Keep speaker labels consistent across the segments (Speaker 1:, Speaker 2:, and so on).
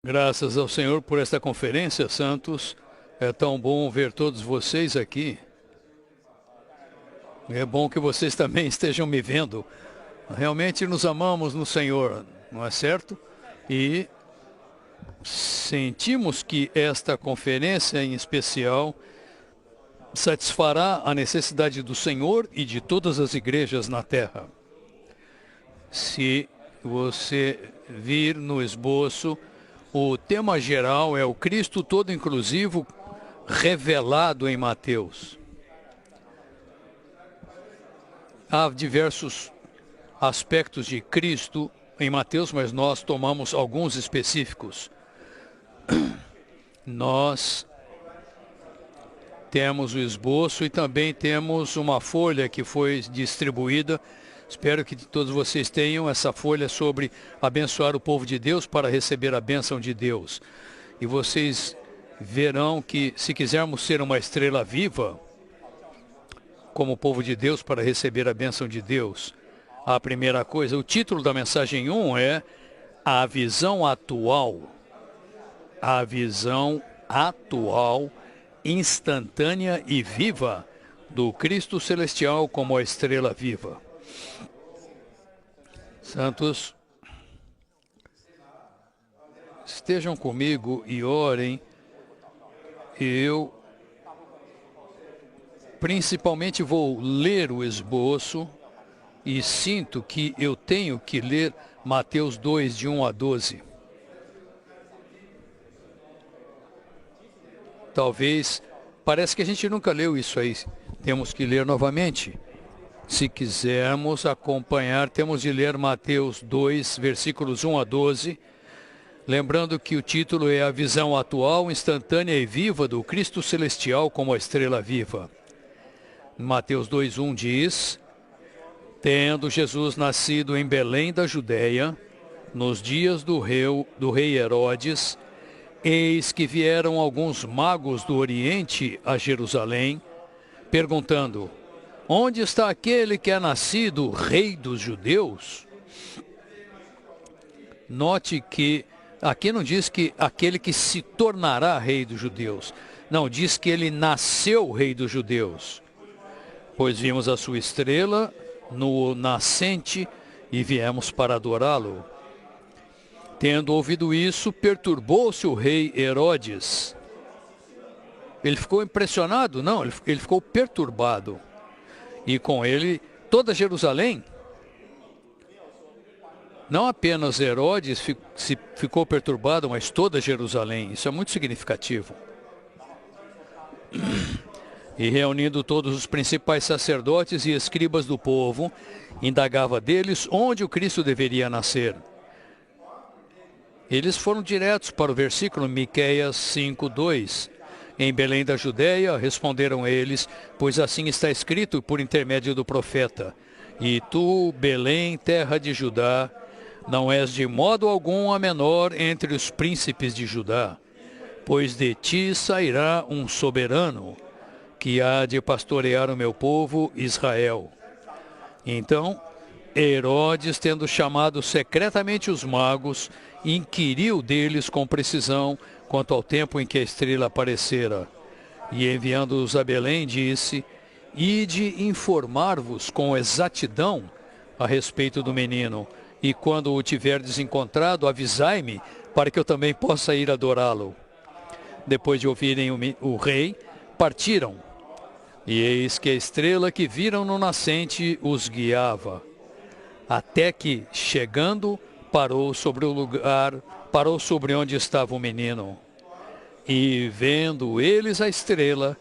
Speaker 1: Graças ao Senhor por esta conferência, santos. É tão bom ver todos vocês aqui. É bom que vocês também estejam me vendo. Realmente nos amamos no Senhor, não é certo? E sentimos que esta conferência em especial satisfará a necessidade do Senhor e de todas as igrejas na terra. Se você vir no esboço, o tema geral é o Cristo todo inclusivo revelado em Mateus. Há diversos aspectos de Cristo em Mateus, mas nós tomamos alguns específicos. Nós temos o esboço e também temos uma folha que foi distribuída. Espero que todos vocês tenham essa folha sobre abençoar o povo de Deus para receber a bênção de Deus. E vocês verão que se quisermos ser uma estrela viva, como povo de Deus para receber a bênção de Deus, a primeira coisa, o título da mensagem 1 é A Visão Atual. A visão atual, instantânea e viva do Cristo Celestial como a estrela viva. Santos, estejam comigo e orem. Eu principalmente vou ler o esboço e sinto que eu tenho que ler Mateus 2, de 1 a 12. Talvez, parece que a gente nunca leu isso aí. Temos que ler novamente. Se quisermos acompanhar, temos de ler Mateus 2, versículos 1 a 12. Lembrando que o título é A Visão Atual, Instantânea e Viva do Cristo Celestial como a Estrela Viva. Mateus 2:1 diz: Tendo Jesus nascido em Belém da Judéia, nos dias do rei Herodes, eis que vieram alguns magos do Oriente a Jerusalém, perguntando: Onde está aquele que é nascido rei dos judeus? Note que aqui não diz que aquele que se tornará rei dos judeus. Não, diz que ele nasceu rei dos judeus. Pois vimos a sua estrela no nascente e viemos para adorá-lo. Tendo ouvido isso, perturbou-se o rei Herodes. Ele ficou impressionado? Não, ele ficou perturbado. E com ele toda Jerusalém. Não apenas Herodes ficou perturbado, mas toda Jerusalém. Isso é muito significativo. E reunindo todos os principais sacerdotes e escribas do povo, indagava deles onde o Cristo deveria nascer. Eles foram diretos para o versículo Miqueias 5:2. Em Belém da Judéia, responderam eles, pois assim está escrito por intermédio do profeta: E tu, Belém, terra de Judá, não és de modo algum a menor entre os príncipes de Judá, pois de ti sairá um soberano, que há de pastorear o meu povo Israel. Então, Herodes, tendo chamado secretamente os magos, inquiriu deles com precisão quanto ao tempo em que a estrela aparecera. E enviando-os a Belém, disse: Ide informar-vos com exatidão a respeito do menino, e quando o tiverdes encontrado, avisai-me, para que eu também possa ir adorá-lo. Depois de ouvirem o rei, partiram. E eis que a estrela que viram no nascente os guiava, até que, chegando, parou sobre onde estava o menino. E, vendo eles a estrela,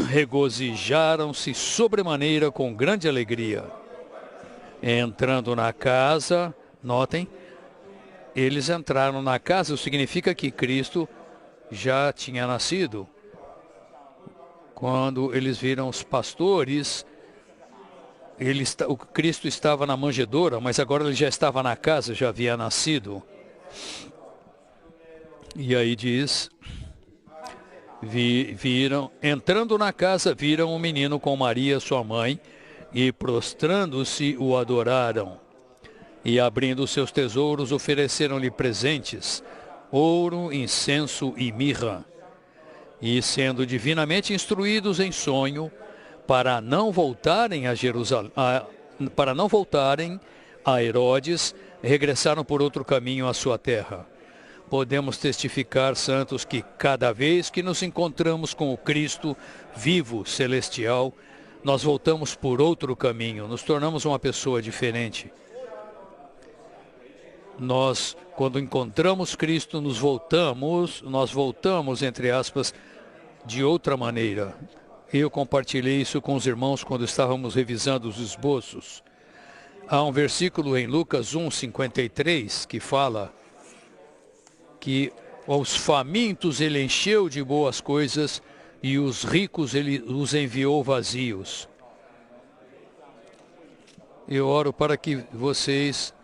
Speaker 1: regozijaram-se sobremaneira com grande alegria. Entrando na casa, notem, eles entraram na casa, significa que Cristo já tinha nascido. Quando eles viram os pastores, o Cristo estava na manjedoura, mas agora ele já estava na casa, já havia nascido. E aí diz, entrando na casa, viram o menino com Maria, sua mãe, e prostrando-se o adoraram. E abrindo seus tesouros, ofereceram-lhe presentes, ouro, incenso e mirra. E sendo divinamente instruídos em sonho, para não voltarem a Jerusalém, para não voltarem a Herodes, regressaram por outro caminho à sua terra. Podemos testificar, santos, que cada vez que nos encontramos com o Cristo vivo, celestial, nós voltamos por outro caminho, nos tornamos uma pessoa diferente. Nós, quando encontramos Cristo, nós voltamos, entre aspas, de outra maneira. Eu compartilhei isso com os irmãos quando estávamos revisando os esboços. Há um versículo em Lucas 1:53 que fala que os famintos ele encheu de boas coisas e os ricos ele os enviou vazios. Eu oro para que vocês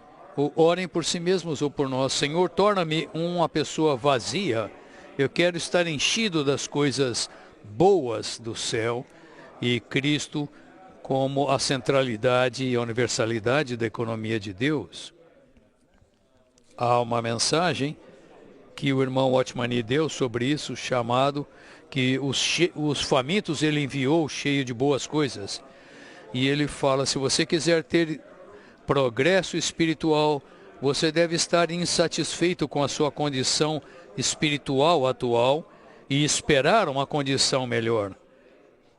Speaker 1: orem por si mesmos ou por nós. Senhor, torna-me uma pessoa vazia. Eu quero estar enchido das coisas boas do céu e Cristo como a centralidade e a universalidade da economia de Deus. Há uma mensagem que o irmão Otmani deu sobre isso, chamado que os famintos ele enviou cheio de boas coisas. E ele fala, se você quiser ter progresso espiritual, você deve estar insatisfeito com a sua condição espiritual atual e esperar uma condição melhor.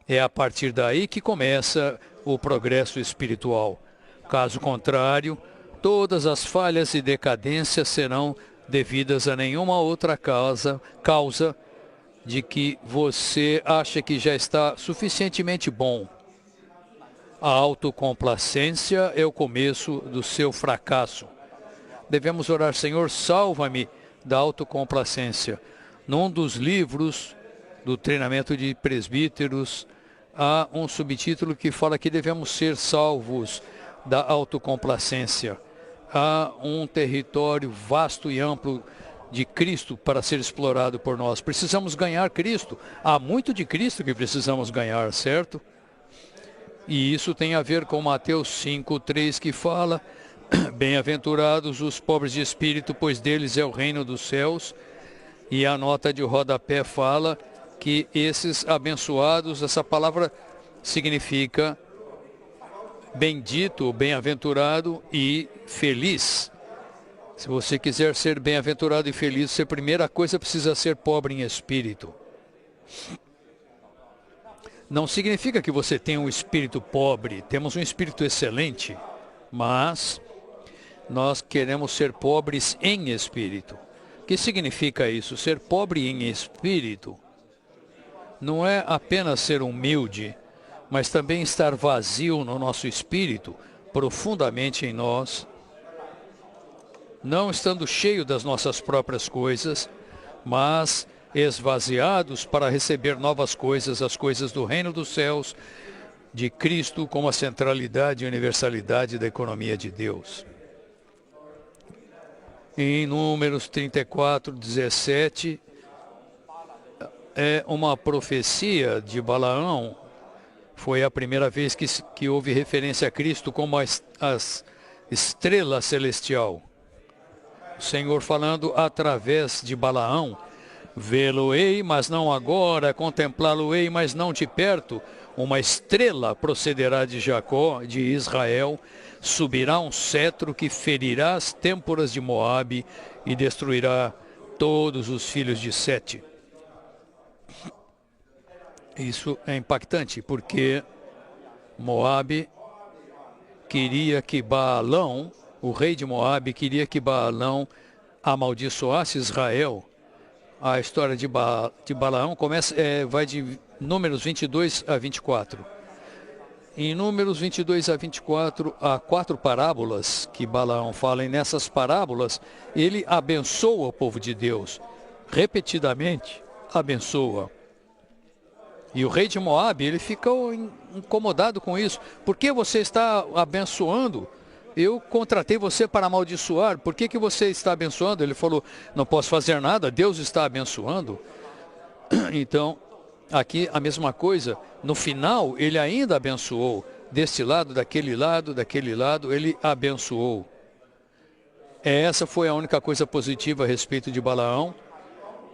Speaker 1: É a partir daí que começa o progresso espiritual. Caso contrário, todas as falhas e decadências serão devidas a nenhuma outra causa de que você acha que já está suficientemente bom. A autocomplacência é o começo do seu fracasso. Devemos orar, Senhor, salva-me da autocomplacência. Num dos livros do treinamento de presbíteros, há um subtítulo que fala que devemos ser salvos da autocomplacência. Há um território vasto e amplo de Cristo para ser explorado por nós. Precisamos ganhar Cristo. Há muito de Cristo que precisamos ganhar, certo? E isso tem a ver com Mateus 5:3, que fala: bem-aventurados os pobres de espírito, pois deles é o reino dos céus. E a nota de rodapé fala que esses abençoados, essa palavra significa bendito, bem-aventurado e feliz. Se você quiser ser bem-aventurado e feliz, a primeira coisa precisa ser pobre em espírito. Não significa que você tenha um espírito pobre, temos um espírito excelente, mas nós queremos ser pobres em espírito. O que significa isso? Ser pobre em espírito não é apenas ser humilde, mas também estar vazio no nosso espírito, profundamente em nós, não estando cheio das nossas próprias coisas, mas esvaziados para receber novas coisas, as coisas do reino dos céus, de Cristo como a centralidade e universalidade da economia de Deus. Em Números 34:17, é uma profecia de Balaão. Foi a primeira vez que houve referência a Cristo como a estrela celestial. O Senhor falando através de Balaão: vê-lo-ei, mas não agora, contemplá-lo-ei, mas não de perto. Uma estrela procederá de Jacó, de Israel, subirá um cetro que ferirá as têmporas de Moabe e destruirá todos os filhos de Sete. Isso é impactante, porque Moabe queria que Baalão, o rei de Moabe, queria que Baalão amaldiçoasse Israel. A história de Balaão vai de Números 22 a 24. Em Números 22 a 24, há 4 parábolas que Balaão fala, e nessas parábolas ele abençoa o povo de Deus. Repetidamente abençoa. E o rei de Moabe, ele ficou incomodado com isso. Por que você está abençoando? Eu contratei você para amaldiçoar. Por que você está abençoando? Ele falou: não posso fazer nada, Deus está abençoando. Então, aqui a mesma coisa. No final, ele ainda abençoou. Deste lado, daquele lado, ele abençoou. Essa foi a única coisa positiva a respeito de Balaão.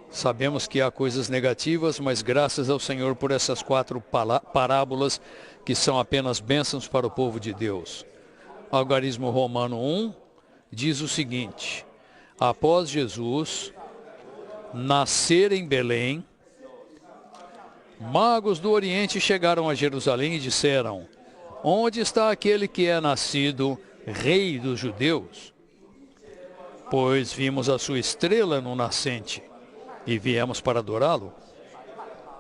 Speaker 1: Sabemos que há coisas negativas, mas graças ao Senhor por essas 4 parábolas que são apenas bênçãos para o povo de Deus. Algarismo Romano 1 diz o seguinte: após Jesus nascer em Belém, magos do Oriente chegaram a Jerusalém e disseram: onde está aquele que é nascido rei dos judeus? Pois vimos a sua estrela no nascente e viemos para adorá-lo.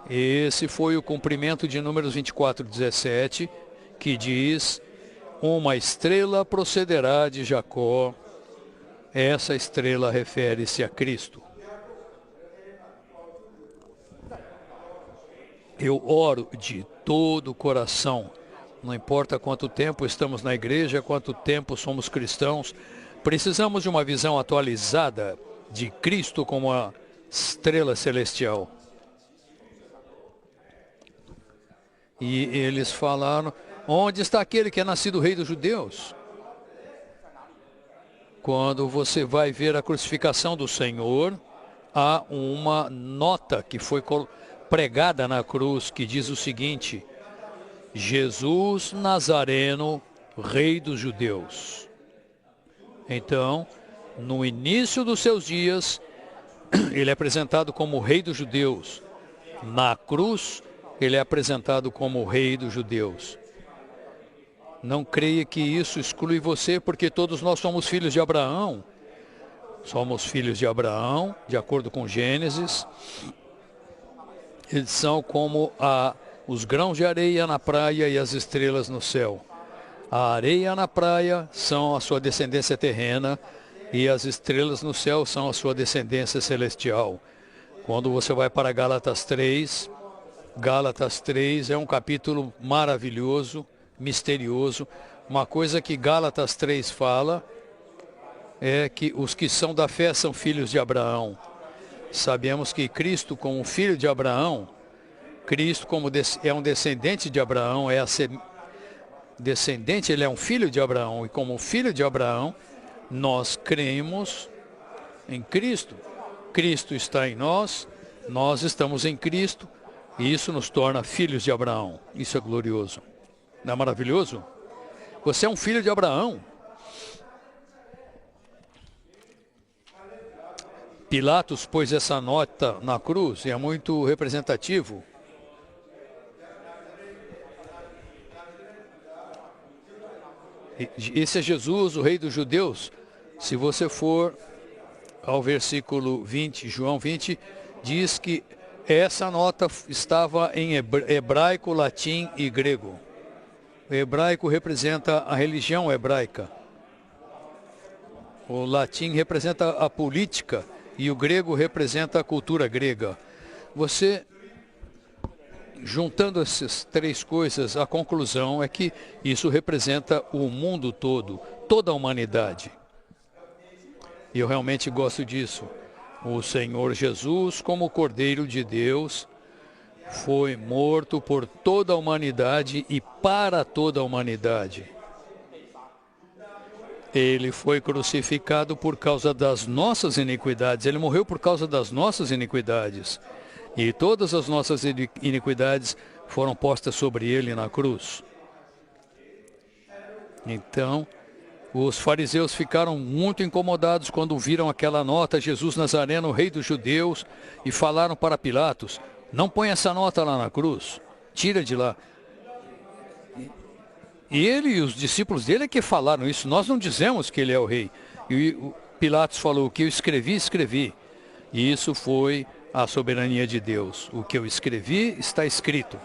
Speaker 1: Esse foi o cumprimento de Números 24:17, que diz: uma estrela procederá de Jacó. Essa estrela refere-se a Cristo. Eu oro de todo o coração, não importa quanto tempo estamos na igreja, quanto tempo somos cristãos, precisamos de uma visão atualizada de Cristo como a estrela celestial. E eles falaram: onde está aquele que é nascido rei dos judeus? Quando você vai ver a crucificação do Senhor, há uma nota que foi pregada na cruz que diz o seguinte: Jesus Nazareno, rei dos judeus. Então, no início dos seus dias, ele é apresentado como rei dos judeus. Na cruz, ele é apresentado como rei dos judeus. Não creia que isso exclui você, porque todos nós somos filhos de Abraão. Somos filhos de Abraão, de acordo com Gênesis. Eles são como os grãos de areia na praia e as estrelas no céu. A areia na praia são a sua descendência terrena e as estrelas no céu são a sua descendência celestial. Quando você vai para Gálatas 3 é um capítulo maravilhoso, misterioso. Uma coisa que Gálatas 3 fala é que os que são da fé são filhos de Abraão. Sabemos que Cristo, como filho de Abraão, Cristo como é um descendente de Abraão, descendente, ele é um filho de Abraão, e como filho de Abraão, nós cremos em Cristo. Cristo está em nós, nós estamos em Cristo, e isso nos torna filhos de Abraão. Isso é glorioso. Não é maravilhoso? Você é um filho de Abraão. Pilatos pôs essa nota na cruz, e é muito representativo. Esse é Jesus, o rei dos judeus. Se você for ao versículo 20, João 20, diz que essa nota estava em hebraico, latim e grego. O hebraico representa a religião hebraica. O latim representa a política e o grego representa a cultura grega. Você, juntando essas 3 coisas, a conclusão é que isso representa o mundo todo, toda a humanidade. E eu realmente gosto disso. O Senhor Jesus, como Cordeiro de Deus, foi morto por toda a humanidade e para toda a humanidade. Ele foi crucificado por causa das nossas iniquidades. Ele morreu por causa das nossas iniquidades. E todas as nossas iniquidades foram postas sobre ele na cruz. Então, os fariseus ficaram muito incomodados quando viram aquela nota, Jesus Nazareno, rei dos judeus, e falaram para Pilatos: não põe essa nota lá na cruz, tira de lá. E ele e os discípulos dele é que falaram isso, nós não dizemos que ele é o rei. E o Pilatos falou: o que eu escrevi, escrevi. E isso foi a soberania de Deus. O que eu escrevi está escrito.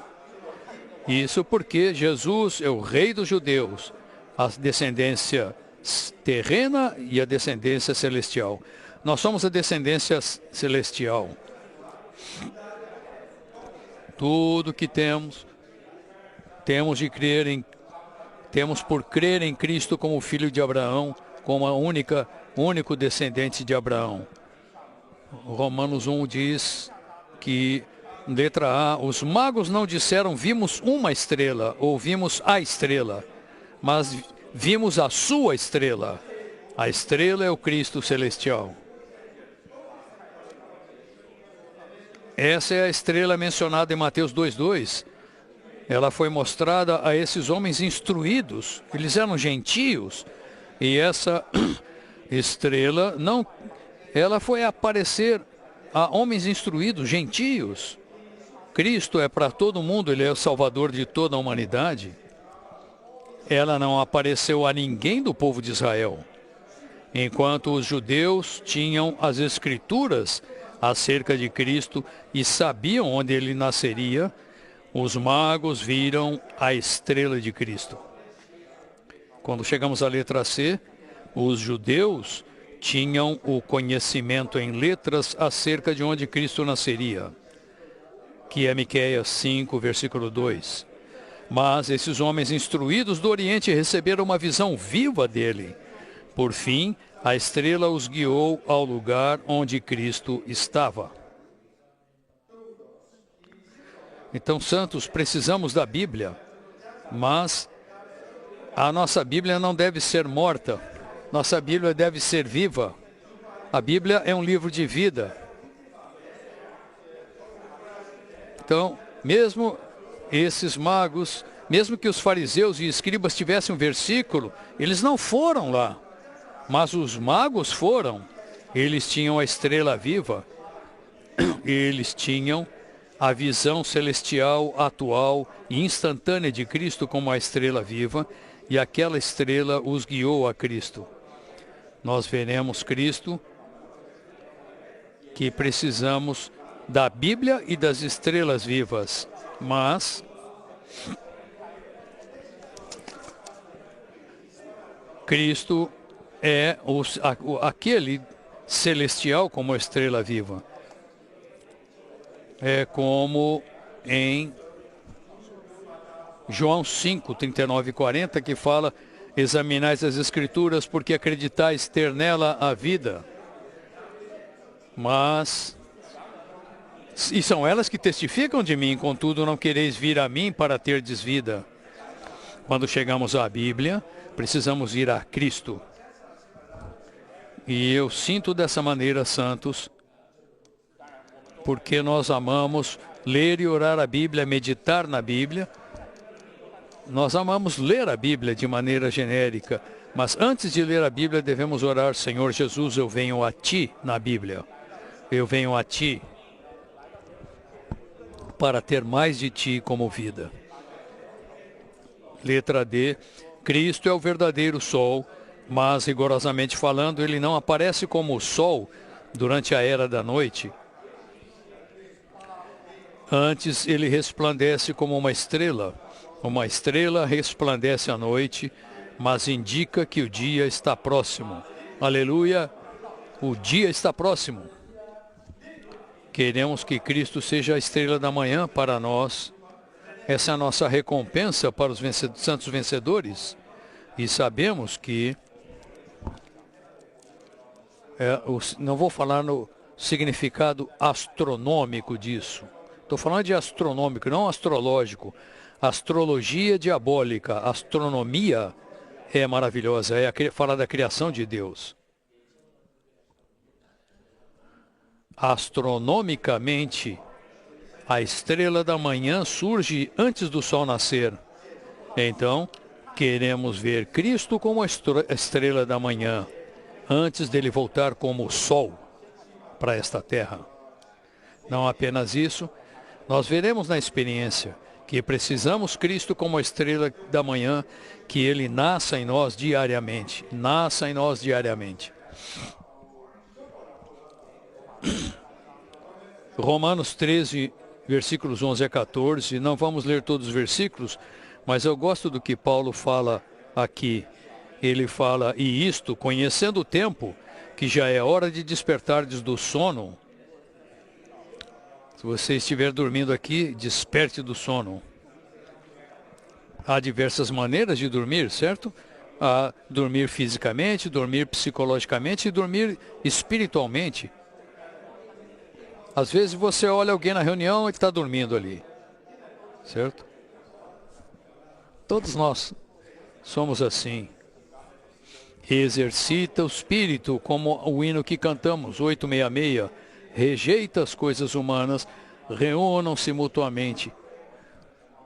Speaker 1: Isso porque Jesus é o rei dos judeus, a descendência terrena e a descendência celestial. Nós somos a descendência celestial. Tudo que temos por crer em Cristo como filho de Abraão, como único descendente de Abraão. Romanos 1 diz que, letra A, os magos não disseram vimos uma estrela ou vimos a estrela, mas vimos a sua estrela. A estrela é o Cristo celestial. Essa é a estrela mencionada em Mateus 2:2. Ela foi mostrada a esses homens instruídos. Eles eram gentios. E essa estrela não, ela foi aparecer a homens instruídos, gentios. Cristo é para todo mundo, ele é o Salvador de toda a humanidade. Ela não apareceu a ninguém do povo de Israel. Enquanto os judeus tinham as escrituras acerca de Cristo e sabiam onde ele nasceria, os magos viram a estrela de Cristo. Quando chegamos à letra C, os judeus tinham o conhecimento em letras acerca de onde Cristo nasceria, que é Miqueias 5, versículo 2. Mas esses homens instruídos do Oriente receberam uma visão viva dele. Por fim, a estrela os guiou ao lugar onde Cristo estava. Então, santos, precisamos da Bíblia, mas a nossa Bíblia não deve ser morta. Nossa Bíblia deve ser viva. A Bíblia é um livro de vida. Então, mesmo esses magos, mesmo que os fariseus e escribas tivessem um versículo, eles não foram lá. Mas os magos foram. Eles tinham a estrela viva. Eles tinham a visão celestial, atual e instantânea de Cristo como a estrela viva. E aquela estrela os guiou a Cristo. Nós veremos Cristo, que precisamos da Bíblia e das estrelas vivas. Mas Cristo é aquele celestial como a estrela viva. É como em João 5, 39 e 40, que fala: examinais as Escrituras, porque acreditais ter nela a vida. E são elas que testificam de mim, contudo não quereis vir a mim para terdes vida. Quando chegamos à Bíblia, precisamos ir a Cristo. E eu sinto dessa maneira, santos, porque nós amamos ler e orar a Bíblia, meditar na Bíblia. Nós amamos ler a Bíblia de maneira genérica, mas antes de ler a Bíblia devemos orar: Senhor Jesus, eu venho a Ti na Bíblia. Eu venho a Ti para ter mais de Ti como vida. Letra D. Cristo é o verdadeiro sol, mas rigorosamente falando, ele não aparece como o sol durante a era da noite. Antes, ele resplandece como uma estrela. Uma estrela resplandece à noite, mas indica que o dia está próximo. Aleluia! O dia está próximo. Queremos que Cristo seja a estrela da manhã para nós. Essa é a nossa recompensa para os santos vencedores. E sabemos que... não vou falar no significado astronômico disso. Estou falando de astronômico, não astrológico. Astrologia diabólica, astronomia é maravilhosa, falar da criação de Deus. Astronomicamente, a estrela da manhã surge antes do sol nascer. Então, queremos ver Cristo como a estrela da manhã, antes dele voltar como o sol para esta terra. Não apenas isso, nós veremos na experiência que precisamos Cristo como a estrela da manhã, que ele nasça em nós diariamente. Nasça em nós diariamente. Romanos 13, versículos 11 a 14. Não vamos ler todos os versículos, mas eu gosto do que Paulo fala aqui. Ele fala: e isto, conhecendo o tempo, que já é hora de despertardes do sono. Se você estiver dormindo aqui, desperte do sono. Há diversas maneiras de dormir, certo? Há dormir fisicamente, dormir psicologicamente e dormir espiritualmente. Às vezes você olha alguém na reunião e está dormindo ali, certo? Todos nós somos assim. Exercita o espírito, como o hino que cantamos, 866. Rejeita as coisas humanas, reúnam-se mutuamente.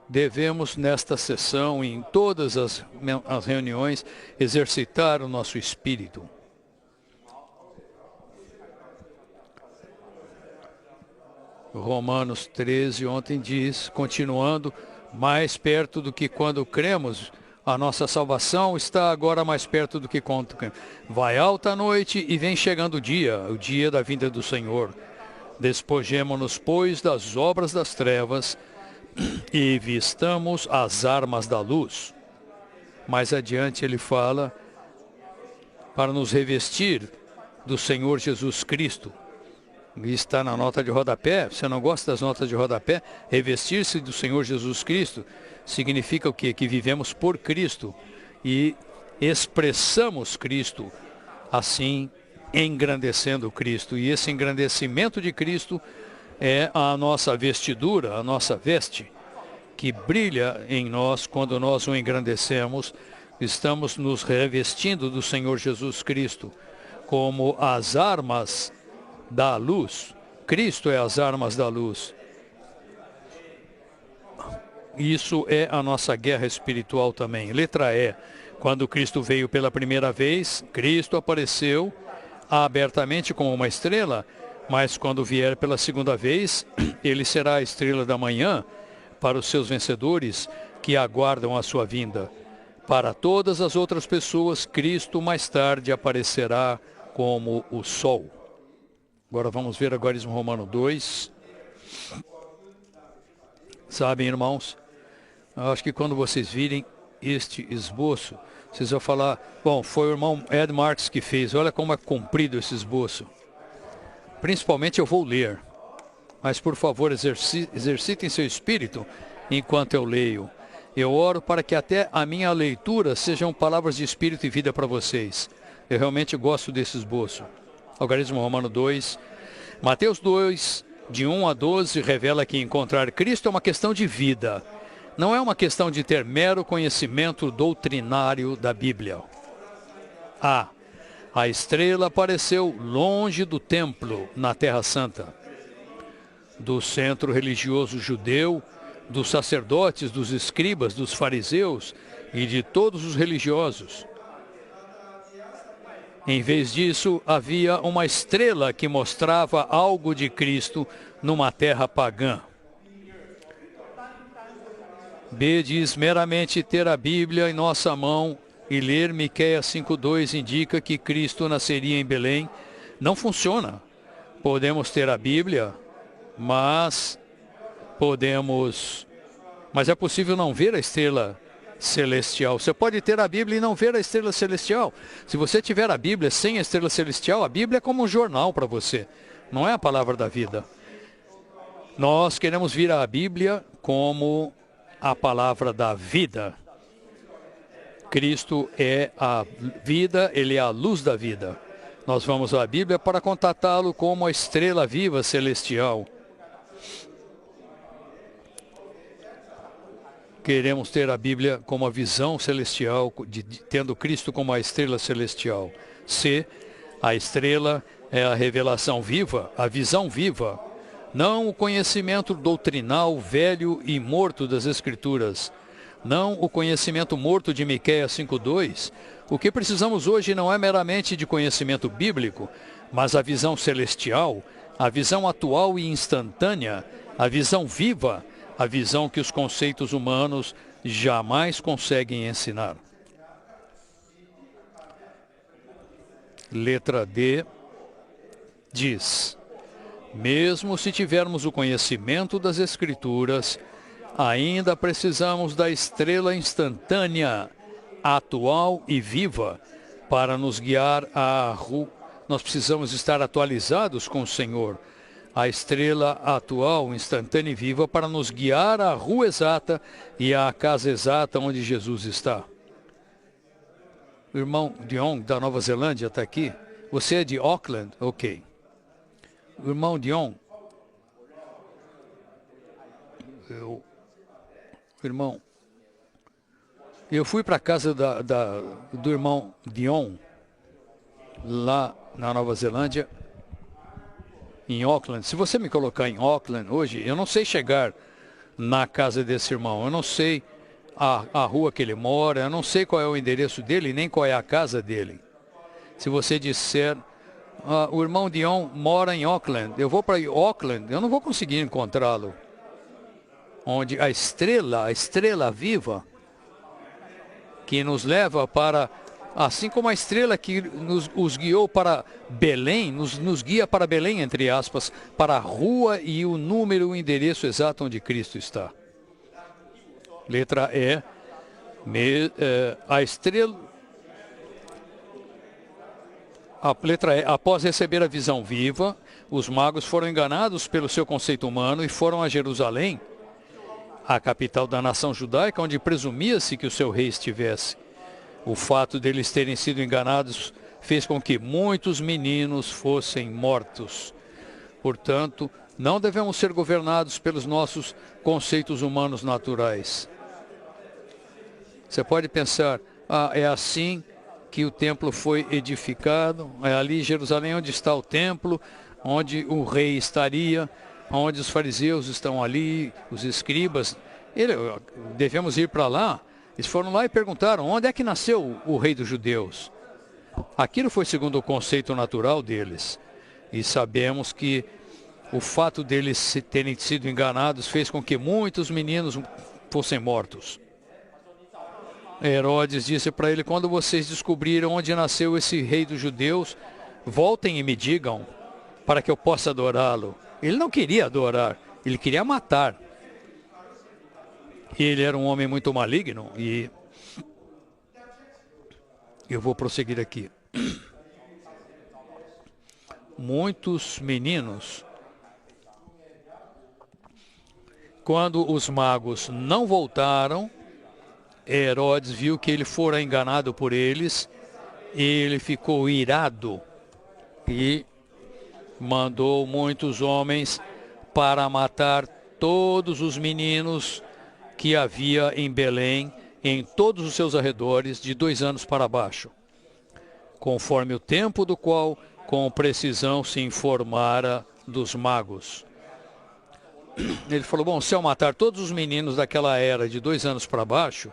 Speaker 1: Devemos, nesta sessão e em todas as reuniões, exercitar o nosso espírito. Romanos 13 ontem diz, continuando, mais perto do que quando cremos, a nossa salvação está agora mais perto do que quando cremos. Vai alta a noite e vem chegando o dia da vinda do Senhor. Despojemo-nos, pois, das obras das trevas e vistamos as armas da luz. Mais adiante ele fala para nos revestir do Senhor Jesus Cristo. Está na nota de rodapé. Você não gosta das notas de rodapé? Revestir-se do Senhor Jesus Cristo significa o quê? Que vivemos por Cristo e expressamos Cristo, assim engrandecendo Cristo. E esse engrandecimento de Cristo é a nossa vestidura, a nossa veste, que brilha em nós quando nós o engrandecemos. Estamos nos revestindo do Senhor Jesus Cristo como as armas da luz. Cristo é as armas da luz. Isso é a nossa guerra espiritual também. Letra E. Quando Cristo veio pela primeira vez, Cristo apareceu abertamente como uma estrela, mas quando vier pela segunda vez, ele será a estrela da manhã para os seus vencedores que aguardam a sua vinda. Para todas as outras pessoas, Cristo mais tarde aparecerá como o sol. Agora vamos ver Agorismo Romano 2. Sabem, irmãos, eu acho que quando vocês virem este esboço, vocês vão falar, bom, foi o irmão Ed Marks que fez, olha como é comprido esse esboço. Principalmente eu vou ler, mas por favor exercitem seu espírito enquanto eu leio. Eu oro para que até a minha leitura sejam palavras de espírito e vida para vocês. Eu realmente gosto desse esboço. Algarismo Romano 2. Mateus 2, de 1 a 12, revela que encontrar Cristo é uma questão de vida. Não é uma questão de ter mero conhecimento doutrinário da Bíblia. A estrela apareceu longe do templo, na Terra Santa, do centro religioso judeu, dos sacerdotes, dos escribas, dos fariseus e de todos os religiosos. Em vez disso, havia uma estrela que mostrava algo de Cristo numa terra pagã. B diz, meramente ter a Bíblia em nossa mão e ler Miqueias 5:2 indica que Cristo nasceria em Belém. Não funciona. Podemos ter a Bíblia, mas é possível não ver a estrela celestial. Você pode ter a Bíblia e não ver a estrela celestial. Se você tiver a Bíblia sem a estrela celestial, a Bíblia é como um jornal para você. Não é a palavra da vida. Nós queremos vir à Bíblia como a palavra da vida. Cristo é a vida, ele é a luz da vida. Nós vamos à Bíblia para contatá-lo como a estrela viva celestial. Queremos ter a Bíblia como a visão celestial, tendo Cristo como a estrela celestial. C, a estrela é a revelação viva, a visão viva, não o conhecimento doutrinal velho e morto das Escrituras, não o conhecimento morto de Miqueias 5:2. O que precisamos hoje não é meramente de conhecimento bíblico, mas a visão celestial, a visão atual e instantânea, a visão viva, a visão que os conceitos humanos jamais conseguem ensinar. Letra D diz, mesmo se tivermos o conhecimento das Escrituras, ainda precisamos da estrela instantânea, atual e viva, para nos guiar à rua. Nós precisamos estar atualizados com o Senhor. A estrela atual, instantânea e viva, para nos guiar à rua exata e à casa exata onde Jesus está. O irmão Dion, da Nova Zelândia, está aqui. Você é de Auckland? Ok. O irmão Dion. Eu fui para a casa do irmão Dion lá na Nova Zelândia, em Auckland. Se você me colocar em Auckland hoje, eu não sei chegar na casa desse irmão, eu não sei a rua que ele mora, eu não sei qual é o endereço dele, nem qual é a casa dele. Se você disser, o irmão Dion mora em Auckland, eu vou para Auckland, eu não vou conseguir encontrá-lo. Onde a estrela viva, que nos leva para, assim como a estrela que nos guiou para Belém, nos guia para Belém, entre aspas, para a rua e o número, o endereço exato onde Cristo está. Letra E, a estrela. A letra E, após receber a visão viva, os magos foram enganados pelo seu conceito humano e foram a Jerusalém, a capital da nação judaica, onde presumia-se que o seu rei estivesse. O fato deles terem sido enganados fez com que muitos meninos fossem mortos. Portanto, não devemos ser governados pelos nossos conceitos humanos naturais. Você pode pensar, é assim que o templo foi edificado, é ali em Jerusalém onde está o templo, onde o rei estaria, onde os fariseus estão ali, os escribas. Devemos ir para lá. Eles foram lá e perguntaram, onde é que nasceu o rei dos judeus? Aquilo foi segundo o conceito natural deles. E sabemos que o fato deles terem sido enganados fez com que muitos meninos fossem mortos. Herodes disse para ele, quando vocês descobriram onde nasceu esse rei dos judeus, voltem e me digam, para que eu possa adorá-lo. Ele não queria adorar, ele queria matar. Ele era um homem muito maligno e eu vou prosseguir aqui. Muitos meninos, quando os magos não voltaram, Herodes viu que ele fora enganado por eles, ele ficou irado e mandou muitos homens para matar todos os meninos que havia em Belém, em todos os seus arredores, de 2 anos para baixo, conforme o tempo do qual, com precisão, se informara dos magos. Ele falou, bom, se eu matar todos os meninos daquela era de 2 anos para baixo,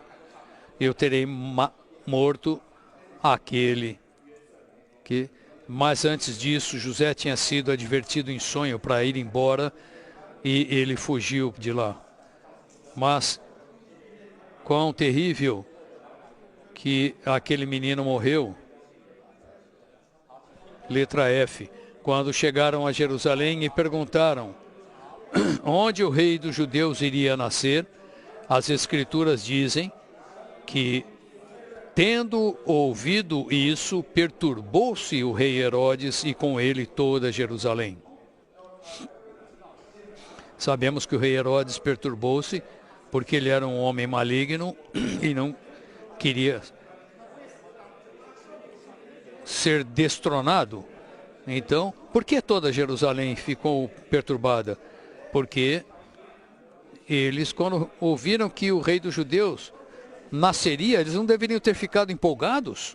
Speaker 1: eu terei morto aquele que... Mas antes disso, José tinha sido advertido em sonho para ir embora e ele fugiu de lá. Mas quão terrível que aquele menino morreu. Letra F. Quando chegaram a Jerusalém e perguntaram onde o rei dos judeus iria nascer, as escrituras dizem que, tendo ouvido isso, perturbou-se o rei Herodes e com ele toda Jerusalém. Sabemos que o rei Herodes perturbou-se porque ele era um homem maligno e não queria ser destronado. Então, por que toda Jerusalém ficou perturbada? Porque eles, quando ouviram que o rei dos judeus nasceria, eles não deveriam ter ficado empolgados,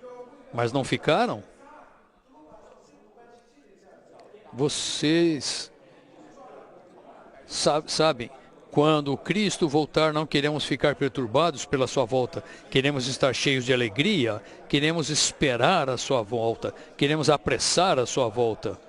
Speaker 1: mas não ficaram. Vocês sabem, quando Cristo voltar, não queremos ficar perturbados pela sua volta. Queremos estar cheios de alegria, queremos esperar a sua volta, queremos apressar a sua volta.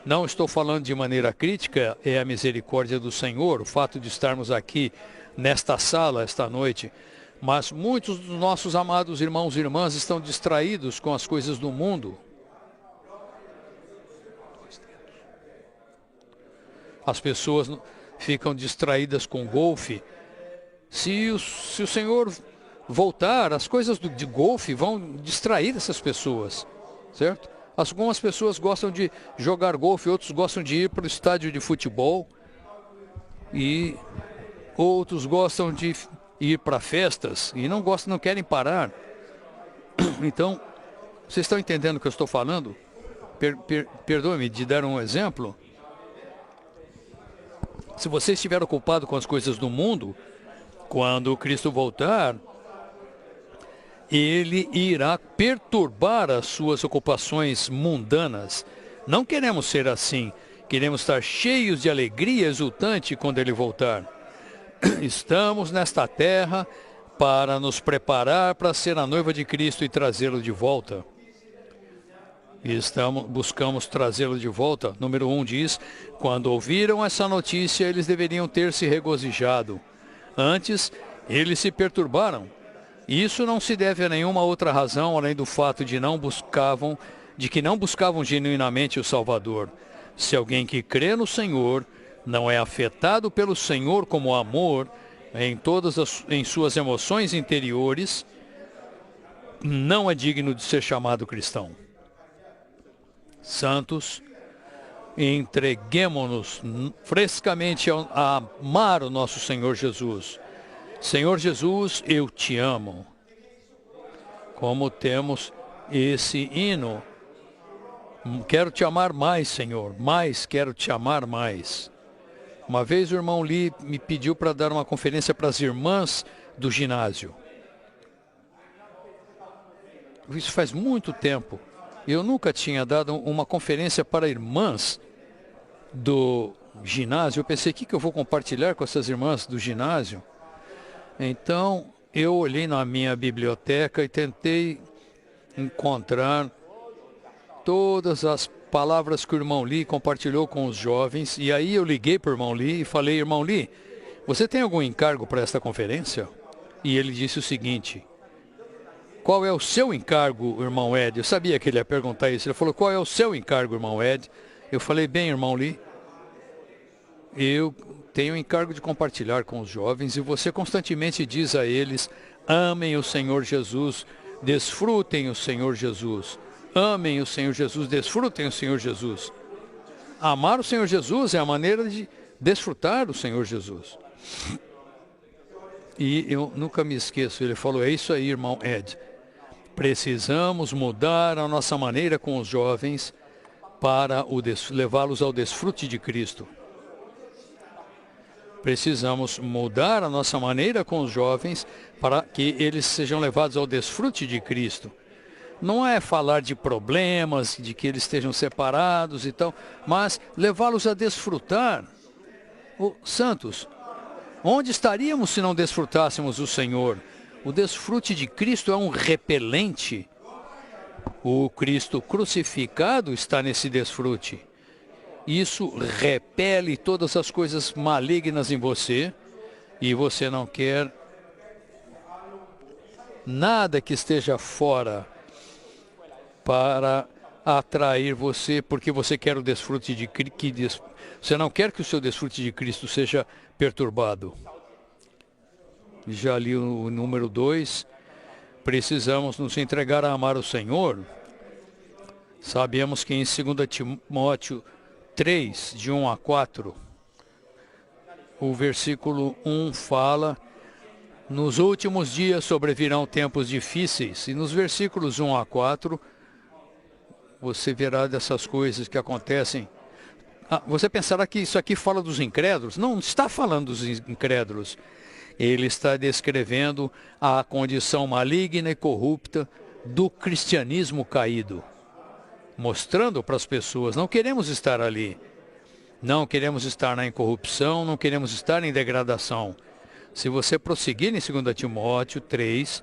Speaker 1: Não estou falando de maneira crítica, é a misericórdia do Senhor, o fato de estarmos aqui nesta sala esta noite. Mas muitos dos nossos amados irmãos e irmãs estão distraídos com as coisas do mundo. As pessoas ficam distraídas com golfe. Se o Senhor voltar, as coisas de golfe vão distrair essas pessoas, certo? Algumas pessoas gostam de jogar golfe, outros gostam de ir para o estádio de futebol e outros gostam de ir para festas e não querem parar. Então, vocês estão entendendo o que eu estou falando? Perdoe-me de dar um exemplo. Se você estiver ocupado com as coisas do mundo, quando Cristo voltar, ele irá perturbar as suas ocupações mundanas. Não queremos ser assim. Queremos estar cheios de alegria exultante quando ele voltar. Estamos nesta terra para nos preparar para ser a noiva de Cristo e trazê-lo de volta. E buscamos trazê-lo de volta. Número 1 diz, quando ouviram essa notícia, eles deveriam ter se regozijado. Antes, eles se perturbaram. Isso não se deve a nenhuma outra razão, além do fato de que não buscavam genuinamente o Salvador. Se alguém que crê no Senhor não é afetado pelo Senhor como amor em suas emoções interiores, não é digno de ser chamado cristão. Santos, entreguemo-nos frescamente a amar o nosso Senhor Jesus. Senhor Jesus, eu te amo. Como temos esse hino, quero te amar mais, Senhor, quero te amar mais. Uma vez o irmão Lee me pediu para dar uma conferência para as irmãs do ginásio. Isso faz muito tempo. Eu nunca tinha dado uma conferência para irmãs do ginásio. Eu pensei, o que eu vou compartilhar com essas irmãs do ginásio? Então, eu olhei na minha biblioteca e tentei encontrar todas as palavras que o irmão Lee compartilhou com os jovens. E aí eu liguei para o irmão Lee e falei, irmão Lee, você tem algum encargo para esta conferência? E ele disse o seguinte, qual é o seu encargo, irmão Ed? Eu sabia que ele ia perguntar isso. Ele falou, qual é o seu encargo, irmão Ed? Eu falei, bem, irmão Lee, eu tenho o encargo de compartilhar com os jovens e você constantemente diz a eles, amem o Senhor Jesus, desfrutem o Senhor Jesus. Amem o Senhor Jesus, desfrutem o Senhor Jesus. Amar o Senhor Jesus é a maneira de desfrutar o Senhor Jesus. E eu nunca me esqueço, ele falou, é isso aí, irmão Ed. Precisamos mudar a nossa maneira com os jovens para levá-los ao desfrute de Cristo. Precisamos mudar a nossa maneira com os jovens para que eles sejam levados ao desfrute de Cristo. Não é falar de problemas, de que eles estejam separados e tal, mas levá-los a desfrutar. Santos, onde estaríamos se não desfrutássemos o Senhor? O desfrute de Cristo é um repelente. O Cristo crucificado está nesse desfrute. Isso repele todas as coisas malignas em você e você não quer nada que esteja fora para atrair você, porque você quer o desfrute de Cristo. Você não quer que o seu desfrute de Cristo seja perturbado. Já li o número 2. Precisamos nos entregar a amar o Senhor. Sabemos que em 2 Timóteo 3, de 1 a 4, o versículo 1 fala, nos últimos dias sobrevirão tempos difíceis. E nos versículos 1 a 4, você verá dessas coisas que acontecem. Você pensará que isso aqui fala dos incrédulos? Não está falando dos incrédulos. Ele está descrevendo a condição maligna e corrupta do cristianismo caído. Mostrando para as pessoas, não queremos estar ali. Não queremos estar na incorrupção, não queremos estar em degradação. Se você prosseguir em 2 Timóteo 3,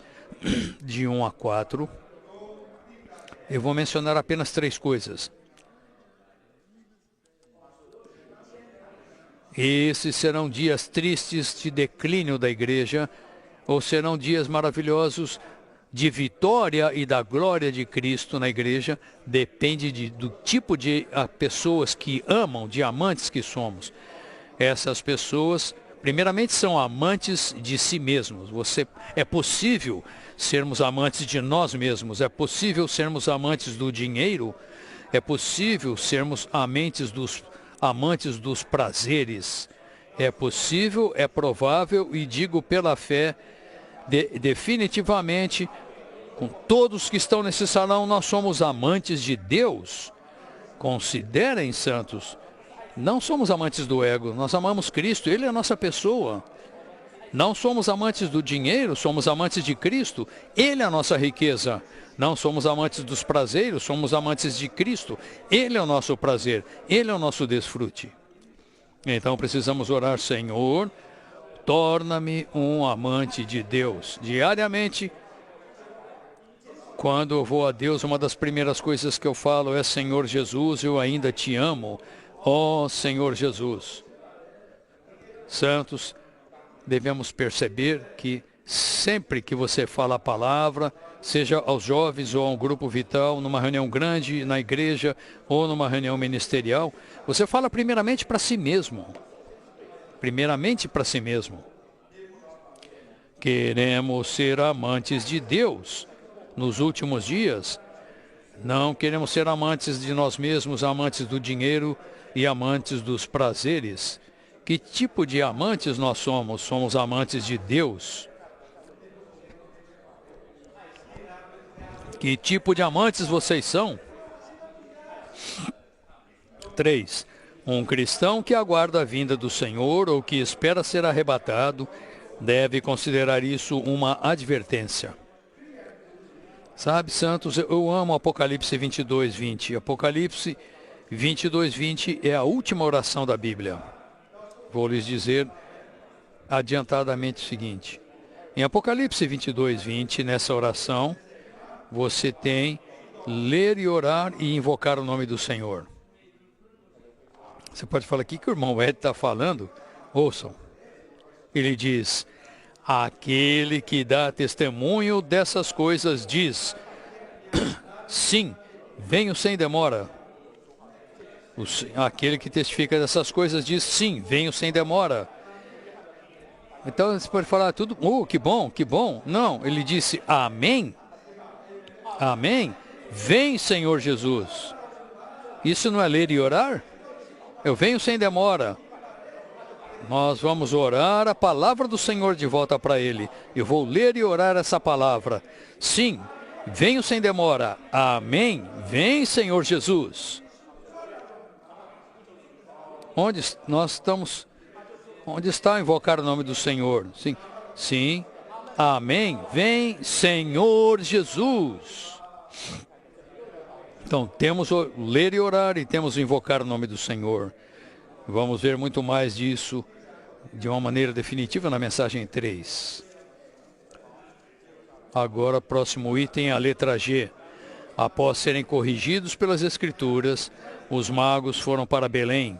Speaker 1: de 1 a 4, eu vou mencionar apenas 3 coisas. Esses serão dias tristes de declínio da igreja, ou serão dias maravilhosos de vitória e da glória de Cristo na igreja. Depende do tipo de pessoas que amam, de amantes que somos. Essas pessoas, primeiramente, são amantes de si mesmos. É possível sermos amantes de nós mesmos, é possível sermos amantes do dinheiro, é possível sermos amantes dos prazeres. É possível, é provável e digo pela fé, definitivamente, com todos que estão nesse salão, nós somos amantes de Deus. Considerem, santos, não somos amantes do ego, nós amamos Cristo, Ele é a nossa pessoa. Não somos amantes do dinheiro, somos amantes de Cristo. Ele é a nossa riqueza. Não somos amantes dos prazeres, somos amantes de Cristo. Ele é o nosso prazer, Ele é o nosso desfrute. Então precisamos orar: Senhor, torna-me um amante de Deus. Diariamente, quando eu vou a Deus, uma das primeiras coisas que eu falo é: Senhor Jesus, eu ainda te amo. Ó Senhor Jesus. Santos, devemos perceber que sempre que você fala a palavra, seja aos jovens ou a um grupo vital, numa reunião grande na igreja ou numa reunião ministerial, você fala primeiramente para si mesmo. Primeiramente para si mesmo. Queremos ser amantes de Deus nos últimos dias. Não queremos ser amantes de nós mesmos, amantes do dinheiro e amantes dos prazeres. Que tipo de amantes nós somos? Somos amantes de Deus. Que tipo de amantes vocês são? 3. Um cristão que aguarda a vinda do Senhor ou que espera ser arrebatado deve considerar isso uma advertência. Sabe, Santos, eu amo Apocalipse 22:20. Apocalipse 22:20 é a última oração da Bíblia. Vou lhes dizer adiantadamente o seguinte. Em Apocalipse 22:20, nessa oração, você tem ler e orar e invocar o nome do Senhor. Você pode falar: o que o irmão Ed está falando? Ouçam. Ele diz: aquele que dá testemunho dessas coisas diz: sim, venho sem demora. Aquele que testifica dessas coisas diz: sim, venho sem demora. Então você pode falar tudo: que bom, que bom. Não, ele disse: amém. Amém. Vem, Senhor Jesus. Isso não é ler e orar? Eu venho sem demora. Nós vamos orar a palavra do Senhor de volta para Ele. Eu vou ler e orar essa palavra. Sim, venho sem demora. Amém. Vem, Senhor Jesus. Onde nós estamos? Onde está invocar o nome do Senhor? Sim, sim. Amém. Vem, Senhor Jesus. Então, temos ler e orar e temos invocar o nome do Senhor. Vamos ver muito mais disso de uma maneira definitiva na mensagem 3. Agora, próximo item, a letra G. Após serem corrigidos pelas Escrituras, os magos foram para Belém.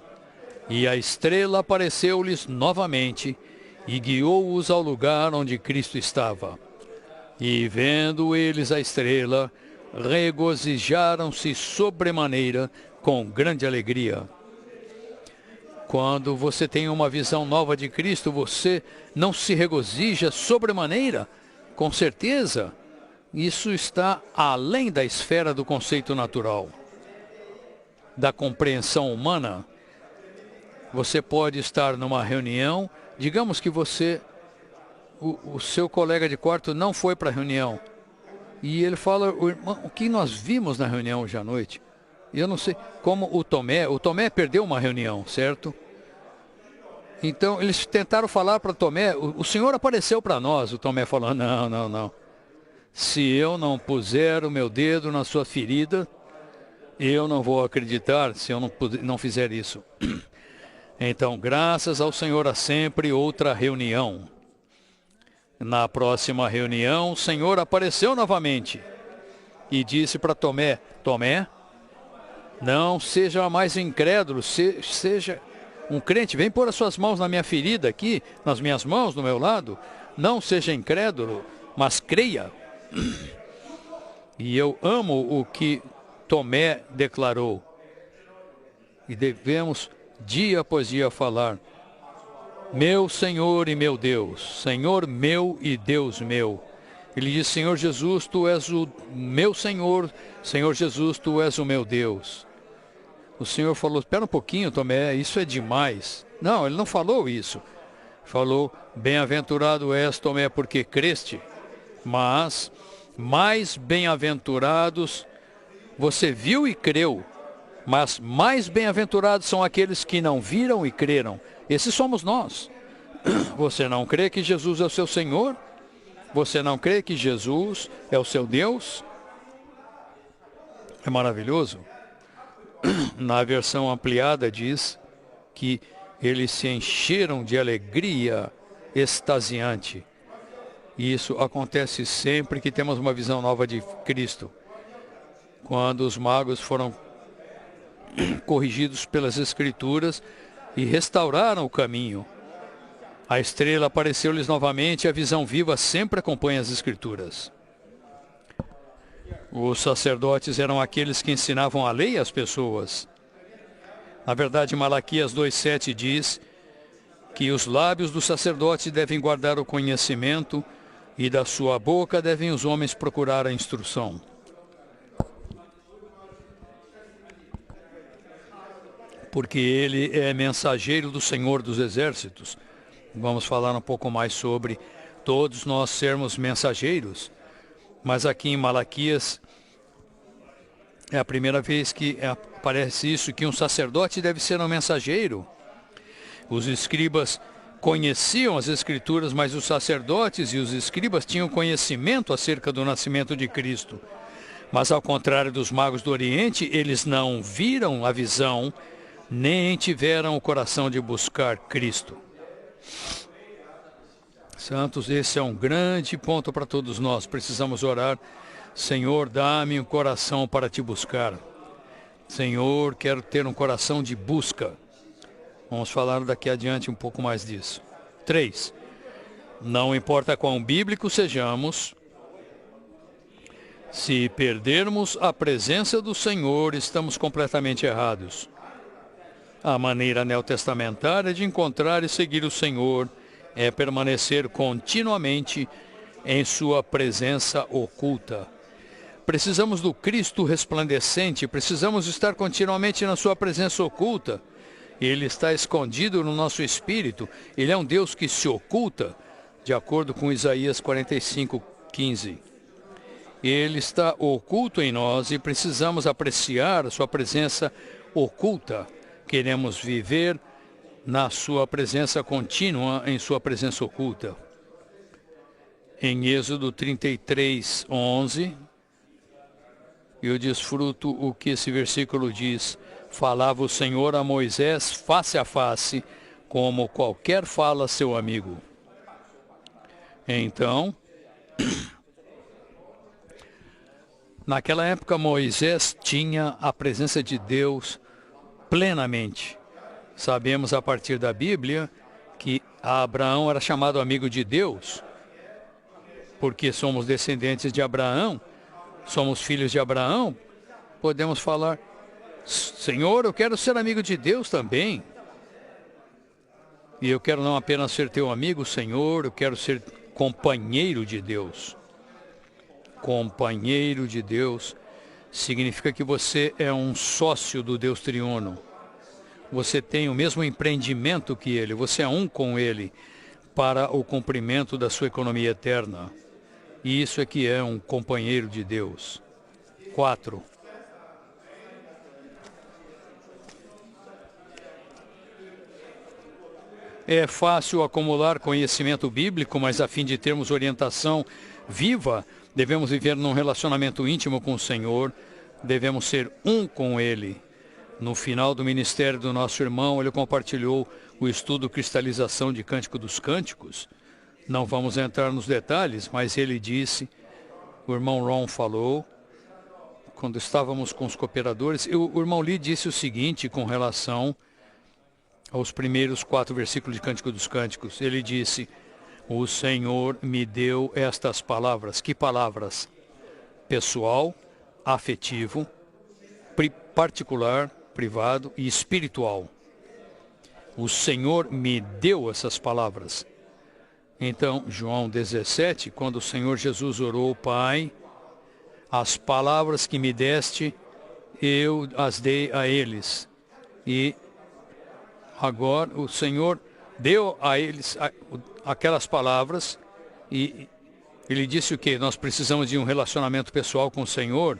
Speaker 1: E a estrela apareceu-lhes novamente e guiou-os ao lugar onde Cristo estava. E vendo eles a estrela, regozijaram-se sobremaneira com grande alegria. Quando você tem uma visão nova de Cristo, você não se regozija sobremaneira? Com certeza, isso está além da esfera do conceito natural, da compreensão humana. Você pode estar numa reunião, digamos que o seu colega de quarto não foi para a reunião. E ele fala: o que nós vimos na reunião hoje à noite? E eu não sei, como o Tomé perdeu uma reunião, certo? Então eles tentaram falar para Tomé: o Senhor apareceu para nós. O Tomé falou: não. Se eu não puser o meu dedo na sua ferida, eu não vou acreditar se eu não fizer isso. Então, graças ao Senhor, há sempre outra reunião. Na próxima reunião, o Senhor apareceu novamente e disse para Tomé: Tomé, não seja mais incrédulo, seja um crente. Vem pôr as suas mãos na minha ferida aqui, nas minhas mãos, do meu lado. Não seja incrédulo, mas creia. E eu amo o que Tomé declarou. E devemos, dia após dia, falar: meu Senhor e meu Deus, Senhor meu e Deus meu. Ele diz: Senhor Jesus, Tu és o meu Senhor, Senhor Jesus, Tu és o meu Deus. O Senhor falou: espera um pouquinho, Tomé, isso é demais. Não, ele não falou isso. Falou: bem-aventurado és, Tomé, porque creste. Mas mais bem-aventurados, você viu e creu, mas mais bem-aventurados são aqueles que não viram e creram. Esses somos nós. Você não crê que Jesus é o seu Senhor? Você não crê que Jesus é o seu Deus? É maravilhoso. Na versão ampliada diz que eles se encheram de alegria extasiante. E isso acontece sempre que temos uma visão nova de Cristo. Quando os magos foram corrigidos pelas Escrituras e restauraram o caminho. A estrela apareceu-lhes novamente e a visão viva sempre acompanha as Escrituras. Os sacerdotes eram aqueles que ensinavam a lei às pessoas. Na verdade, Malaquias 2,7 diz que os lábios do sacerdote devem guardar o conhecimento e da sua boca devem os homens procurar a instrução. Porque ele é mensageiro do Senhor dos Exércitos. Vamos falar um pouco mais sobre todos nós sermos mensageiros. Mas aqui em Malaquias é a primeira vez que aparece isso, que um sacerdote deve ser um mensageiro. Os escribas conheciam as Escrituras, mas os sacerdotes e os escribas tinham conhecimento acerca do nascimento de Cristo. Mas ao contrário dos magos do Oriente, eles não viram a visão, nem tiveram o coração de buscar Cristo. Santos, esse é um grande ponto para todos nós. Precisamos orar. Senhor, dá-me um coração para te buscar. Senhor, quero ter um coração de busca. Vamos falar daqui adiante um pouco mais disso. 3. Não importa quão bíblicos sejamos, se perdermos a presença do Senhor, estamos completamente errados. A maneira neotestamentária de encontrar e seguir o Senhor é permanecer continuamente em sua presença oculta. Precisamos do Cristo resplandecente, precisamos estar continuamente na sua presença oculta. Ele está escondido no nosso espírito, ele é um Deus que se oculta, de acordo com Isaías 45:15. Ele está oculto em nós e precisamos apreciar a sua presença oculta. Queremos viver na sua presença contínua, em sua presença oculta. Em Êxodo 33:11, eu desfruto o que esse versículo diz. Falava o Senhor a Moisés face a face, como qualquer fala seu amigo. Então, naquela época Moisés tinha a presença de Deus plenamente. Sabemos a partir da Bíblia que Abraão era chamado amigo de Deus, porque somos descendentes de Abraão, somos filhos de Abraão. Podemos falar, Senhor, eu quero ser amigo de Deus também. E eu quero não apenas ser teu amigo, Senhor, eu quero ser companheiro de Deus. Companheiro de Deus significa que você é um sócio do Deus triuno. Você tem o mesmo empreendimento que Ele, você é um com Ele para o cumprimento da sua economia eterna. E isso é que é um companheiro de Deus. 4. É fácil acumular conhecimento bíblico, mas a fim de termos orientação viva, devemos viver num relacionamento íntimo com o Senhor, devemos ser um com Ele. No final do ministério do nosso irmão, ele compartilhou o estudo Cristalização de Cântico dos Cânticos. Não vamos entrar nos detalhes, mas ele disse, o irmão Ron falou, quando estávamos com os cooperadores, o irmão Lee disse o seguinte com relação aos primeiros 4 versículos de Cântico dos Cânticos. Ele disse, o Senhor me deu estas palavras. Que palavras? Pessoal, afetivo, particular, privado e espiritual. O Senhor me deu essas palavras. Então, João 17, quando o Senhor Jesus orou, Pai, as palavras que me deste, eu as dei a eles. E agora o Senhor deu a eles aquelas palavras e ele disse o quê? Nós precisamos de um relacionamento pessoal com o Senhor,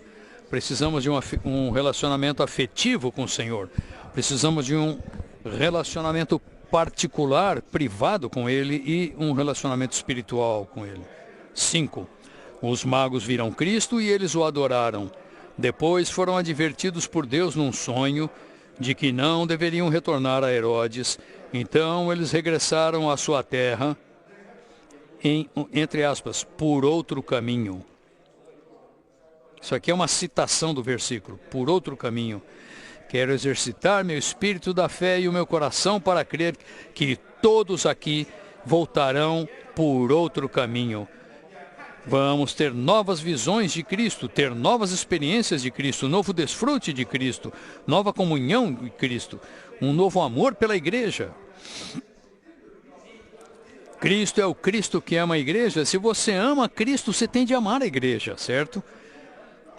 Speaker 1: precisamos de um relacionamento afetivo com o Senhor, precisamos de um relacionamento particular, privado com ele e um relacionamento espiritual com ele. 5. Os magos viram Cristo e eles o adoraram. Depois foram advertidos por Deus num sonho de que não deveriam retornar a Herodes. Então eles regressaram à sua terra, entre aspas, por outro caminho. Isso aqui é uma citação do versículo, por outro caminho. Quero exercitar meu espírito da fé e o meu coração para crer que todos aqui voltarão por outro caminho. Vamos ter novas visões de Cristo, ter novas experiências de Cristo, novo desfrute de Cristo, nova comunhão de Cristo, um novo amor pela igreja. Cristo é o Cristo que ama a igreja. Se você ama Cristo, você tem de amar a igreja, certo?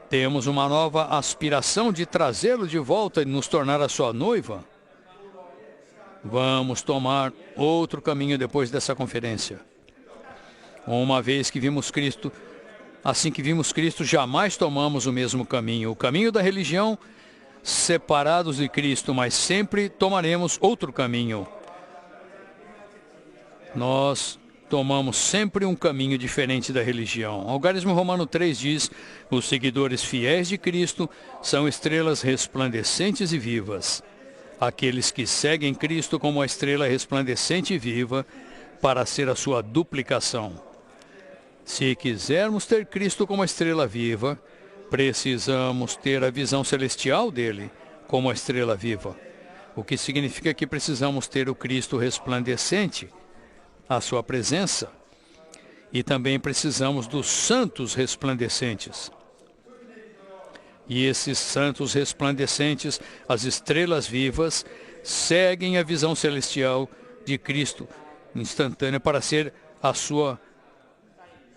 Speaker 1: Temos uma nova aspiração de trazê-lo de volta e nos tornar a sua noiva. Vamos tomar outro caminho depois dessa conferência. Uma vez que vimos Cristo, assim que vimos Cristo, jamais tomamos o mesmo caminho. O caminho da religião, separados de Cristo, mas sempre tomaremos outro caminho. Nós tomamos sempre um caminho diferente da religião. Algarismo Romano 3 diz: os seguidores fiéis de Cristo são estrelas resplandecentes e vivas. Aqueles que seguem Cristo como a estrela resplandecente e viva, para ser a sua duplicação. Se quisermos ter Cristo como a estrela viva, precisamos ter a visão celestial dele como a estrela viva. O que significa que precisamos ter o Cristo resplandecente, a sua presença, e também precisamos dos santos resplandecentes. E esses santos resplandecentes, as estrelas vivas, seguem a visão celestial de Cristo instantânea para ser a sua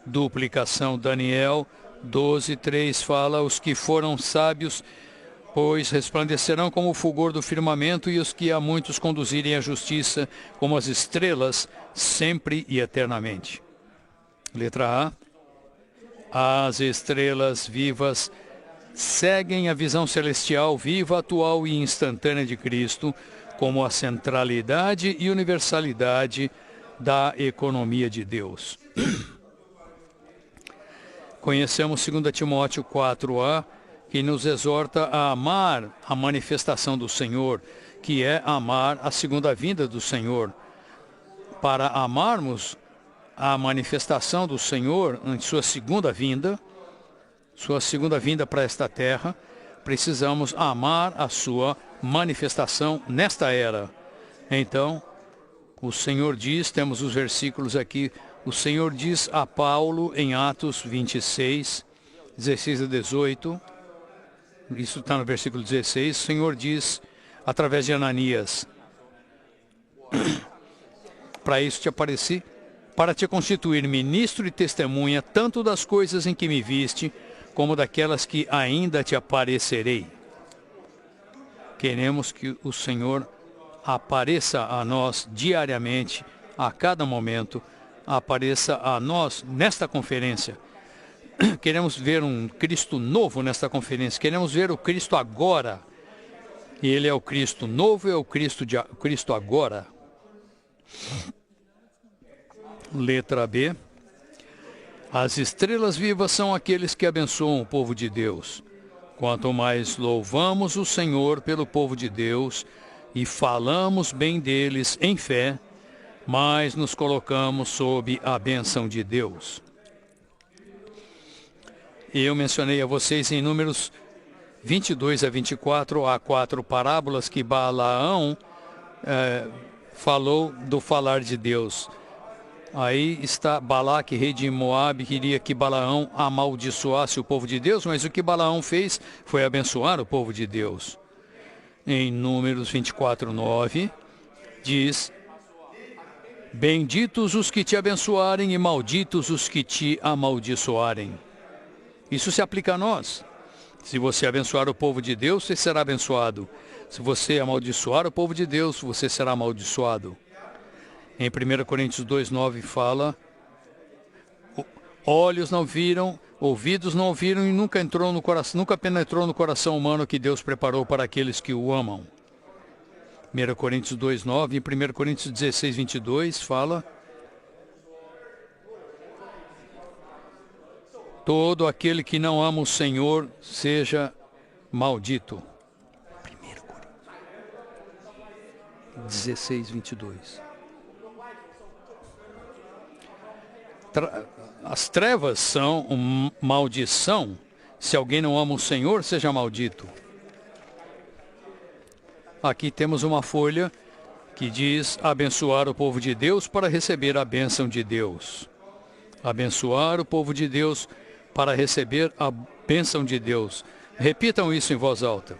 Speaker 1: duplicação. Daniel 12:3 fala: os que foram sábios, pois resplandecerão como o fulgor do firmamento, e os que a muitos conduzirem à justiça como as estrelas, sempre e eternamente. Letra A. As estrelas vivas seguem a visão celestial viva, atual e instantânea de Cristo como a centralidade e universalidade da economia de Deus. Conhecemos 2 Timóteo 4a, que nos exorta a amar a manifestação do Senhor, que é amar a segunda vinda do Senhor. Para amarmos a manifestação do Senhor em sua segunda vinda para esta terra, precisamos amar a sua manifestação nesta era. Então, o Senhor diz, temos os versículos aqui, o Senhor diz a Paulo em Atos 26, 16 a 18, isso está no versículo 16, o Senhor diz, através de Ananias: para isso te apareci, para te constituir ministro e testemunha, tanto das coisas em que me viste, como daquelas que ainda te aparecerei. Queremos que o Senhor apareça a nós diariamente, a cada momento, apareça a nós nesta conferência. Queremos ver um Cristo novo nesta conferência, queremos ver o Cristo agora. E Ele é o Cristo novo, é o Cristo agora. Letra B. As estrelas vivas são aqueles que abençoam o povo de Deus. Quanto mais louvamos o Senhor pelo povo de Deus e falamos bem deles em fé, mais nos colocamos sob a bênção de Deus. Eu mencionei a vocês em Números 22 a 24, há 4 parábolas que Balaão falou do falar de Deus. Aí está Balaque, rei de Moabe, queria que Balaão amaldiçoasse o povo de Deus, mas o que Balaão fez foi abençoar o povo de Deus. Em Números 24, 9, diz: benditos os que te abençoarem e malditos os que te amaldiçoarem. Isso se aplica a nós. Se você abençoar o povo de Deus, você será abençoado. Se você amaldiçoar o povo de Deus, você será amaldiçoado. Em 1 Coríntios 2:9 fala: olhos não viram, ouvidos não ouviram e nunca penetrou no coração humano que Deus preparou para aqueles que o amam. 1 Coríntios 2:9, em 1 Coríntios 16:22 fala: todo aquele que não ama o Senhor seja maldito. 1 Coríntios 16:22. As trevas são maldição. Se alguém não ama o Senhor, seja maldito. Aqui temos uma folha que diz abençoar o povo de Deus para receber a bênção de Deus. Abençoar o povo de Deus para receber a bênção de Deus. Repitam isso em voz alta.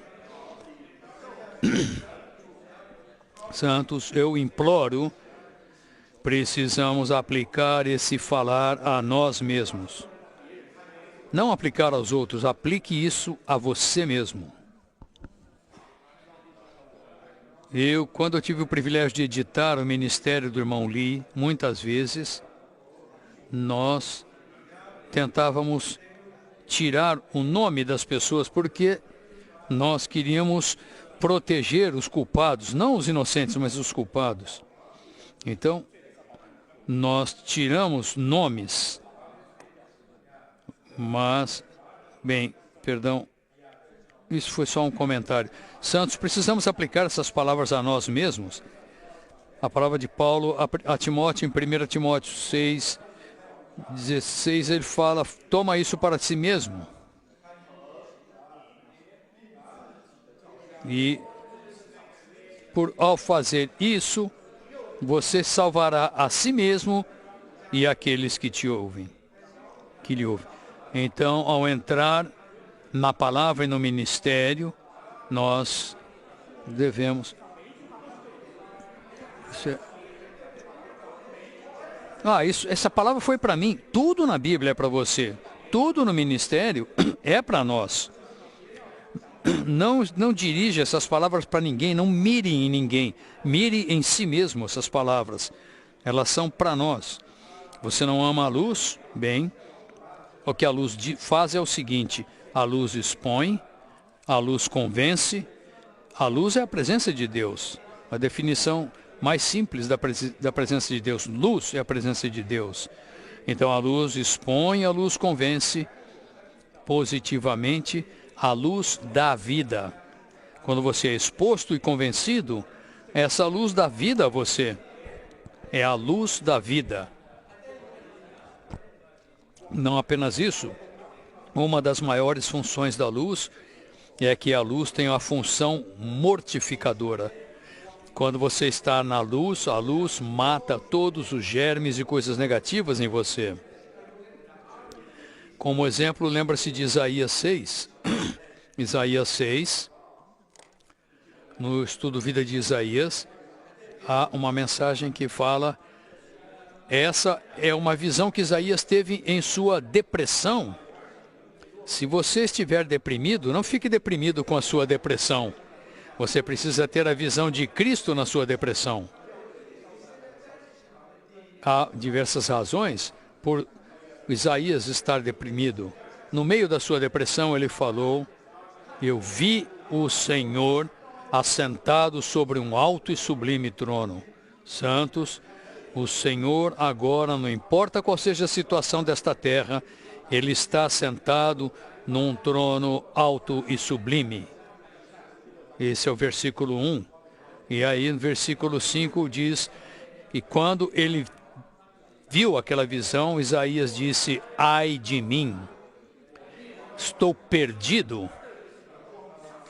Speaker 1: Santos, eu imploro, precisamos aplicar esse falar a nós mesmos. Não aplicar aos outros, aplique isso a você mesmo. Quando eu tive o privilégio de editar o ministério do irmão Lee, muitas vezes nós tentávamos tirar o nome das pessoas porque nós queríamos proteger os culpados, não os inocentes, mas os culpados. Então, nós tiramos nomes, mas, bem, perdão, isso foi só um comentário. Santos, precisamos aplicar essas palavras a nós mesmos. A palavra de Paulo a Timóteo, em 1 Timóteo 6:16, ele fala, toma isso para si mesmo. E ao fazer isso, você salvará a si mesmo e aqueles que te ouvem, que lhe ouvem. Então, ao entrar na palavra e no ministério, nós devemos... essa palavra foi para mim. Tudo na Bíblia é para você. Tudo no ministério é para nós. Não dirija essas palavras para ninguém, não mire em ninguém. Mire em si mesmo essas palavras. Elas são para nós. Você não ama a luz? Bem, o que a luz faz é o seguinte: a luz expõe, a luz convence, a luz é a presença de Deus. A definição mais simples da presença de Deus. Luz é a presença de Deus. Então a luz expõe, a luz convence positivamente, a luz da vida. Quando você é exposto e convencido, essa luz dá vida a você. É a luz da vida. Não apenas isso, uma das maiores funções da luz é que a luz tem uma função mortificadora. Quando você está na luz, a luz mata todos os germes e coisas negativas em você. Como exemplo, lembra-se de Isaías 6. Isaías 6, no estudo Vida de Isaías, há uma mensagem que fala, essa é uma visão que Isaías teve em sua depressão. Se você estiver deprimido, não fique deprimido com a sua depressão. Você precisa ter a visão de Cristo na sua depressão. Há diversas razões por Isaías estar deprimido. No meio da sua depressão, ele falou, eu vi o Senhor assentado sobre um alto e sublime trono. Santos, o Senhor agora, não importa qual seja a situação desta terra, Ele está sentado num trono alto e sublime. Esse é o versículo 1. E aí no versículo 5 diz, e quando ele viu aquela visão, Isaías disse, ai de mim, estou perdido.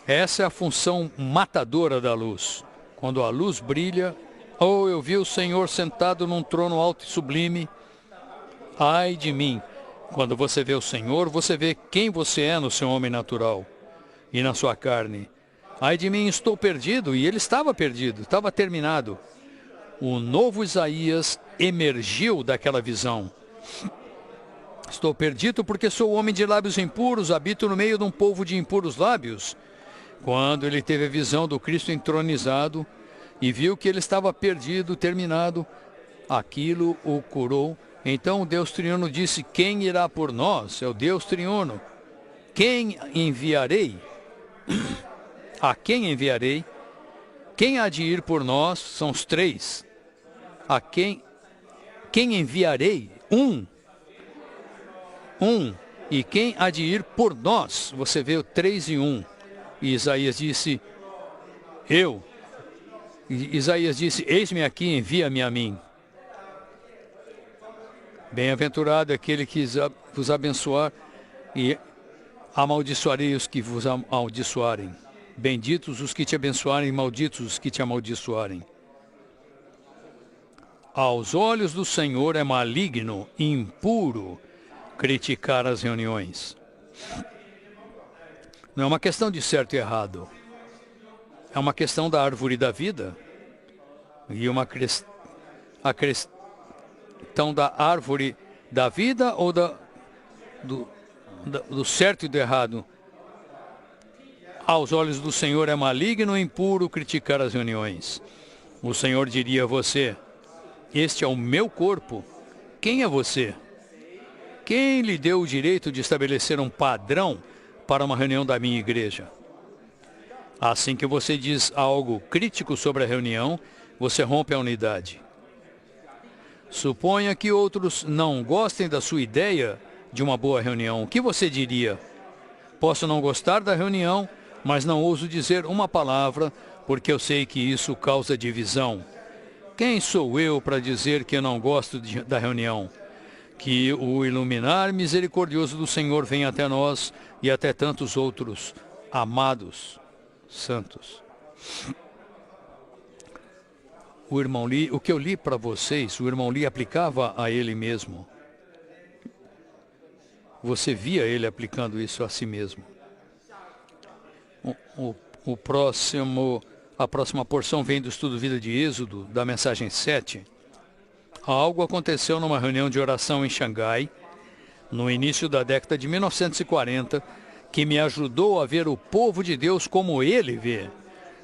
Speaker 1: Essa é a função matadora da luz. Quando a luz brilha, eu vi o Senhor sentado num trono alto e sublime, ai de mim. Quando você vê o Senhor, você vê quem você é no seu homem natural e na sua carne. Ai de mim, estou perdido. E ele estava perdido, estava terminado. O novo Isaías emergiu daquela visão. Estou perdido porque sou homem de lábios impuros, habito no meio de um povo de impuros lábios. Quando ele teve a visão do Cristo entronizado e viu que ele estava perdido, terminado, aquilo o curou. Então o Deus triuno disse, quem irá por nós? É o Deus triuno. Quem enviarei? A quem enviarei? Quem há de ir por nós? São os três. A quem enviarei? Um. E quem há de ir por nós? Você vê o 3 e 1. E Isaías disse, eu. E Isaías disse, eis-me aqui, envia-me a mim. Bem-aventurado aquele que vos abençoar e amaldiçoarei os que vos amaldiçoarem. Benditos os que te abençoarem, malditos os que te amaldiçoarem. Aos olhos do Senhor é maligno e impuro criticar as reuniões. Não é uma questão de certo e errado. É uma questão da árvore da vida. E a questão da árvore da vida ou do certo e do errado. Aos olhos do Senhor é maligno e impuro criticar as reuniões. O Senhor diria a você, este é o meu corpo. Quem é você? Quem lhe deu o direito de estabelecer um padrão para uma reunião da minha igreja? Assim que você diz algo crítico sobre a reunião, você rompe a unidade. Suponha que outros não gostem da sua ideia de uma boa reunião. O que você diria? Posso não gostar da reunião, mas não ouso dizer uma palavra, porque eu sei que isso causa divisão. Quem sou eu para dizer que eu não gosto da reunião? Que o iluminar misericordioso do Senhor venha até nós e até tantos outros amados santos. O irmão Lee, o que eu li para vocês, o irmão Lee aplicava a ele mesmo. Você via ele aplicando isso a si mesmo. A próxima porção vem do estudo Vida de Êxodo, da mensagem 7. Algo aconteceu numa reunião de oração em Xangai, no início da década de 1940, que me ajudou a ver o povo de Deus como ele vê.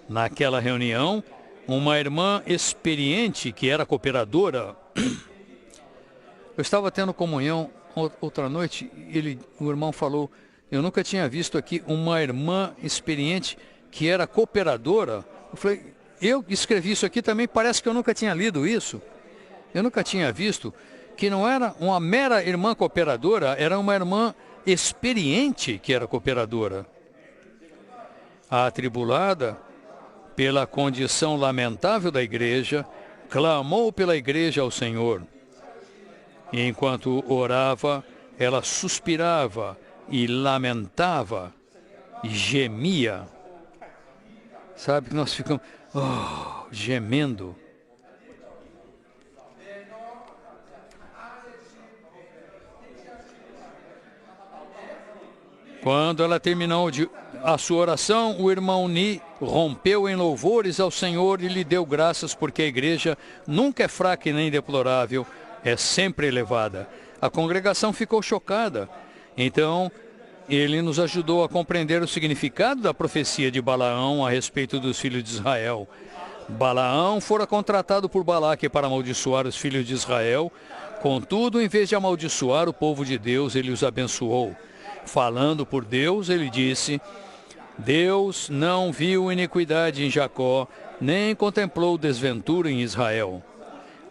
Speaker 1: Naquela reunião, uma irmã experiente, que era cooperadora, eu estava tendo comunhão outra noite, o irmão falou, eu nunca tinha visto aqui uma irmã experiente que era cooperadora. Eu falei, eu escrevi isso aqui também, parece que eu nunca tinha lido isso. Eu nunca tinha visto que não era uma mera irmã cooperadora, era uma irmã experiente que era cooperadora. A atribulada, pela condição lamentável da igreja, clamou pela igreja ao Senhor. E enquanto orava, ela suspirava e lamentava e gemia. Sabe que nós ficamos gemendo. Quando ela terminou a sua oração, o irmão Ni rompeu em louvores ao Senhor e lhe deu graças, porque a igreja nunca é fraca e nem deplorável, é sempre elevada. A congregação ficou chocada. Então, ele nos ajudou a compreender o significado da profecia de Balaão a respeito dos filhos de Israel. Balaão fora contratado por Balaque para amaldiçoar os filhos de Israel. Contudo, em vez de amaldiçoar o povo de Deus, ele os abençoou. Falando por Deus, ele disse, Deus não viu iniquidade em Jacó, nem contemplou desventura em Israel.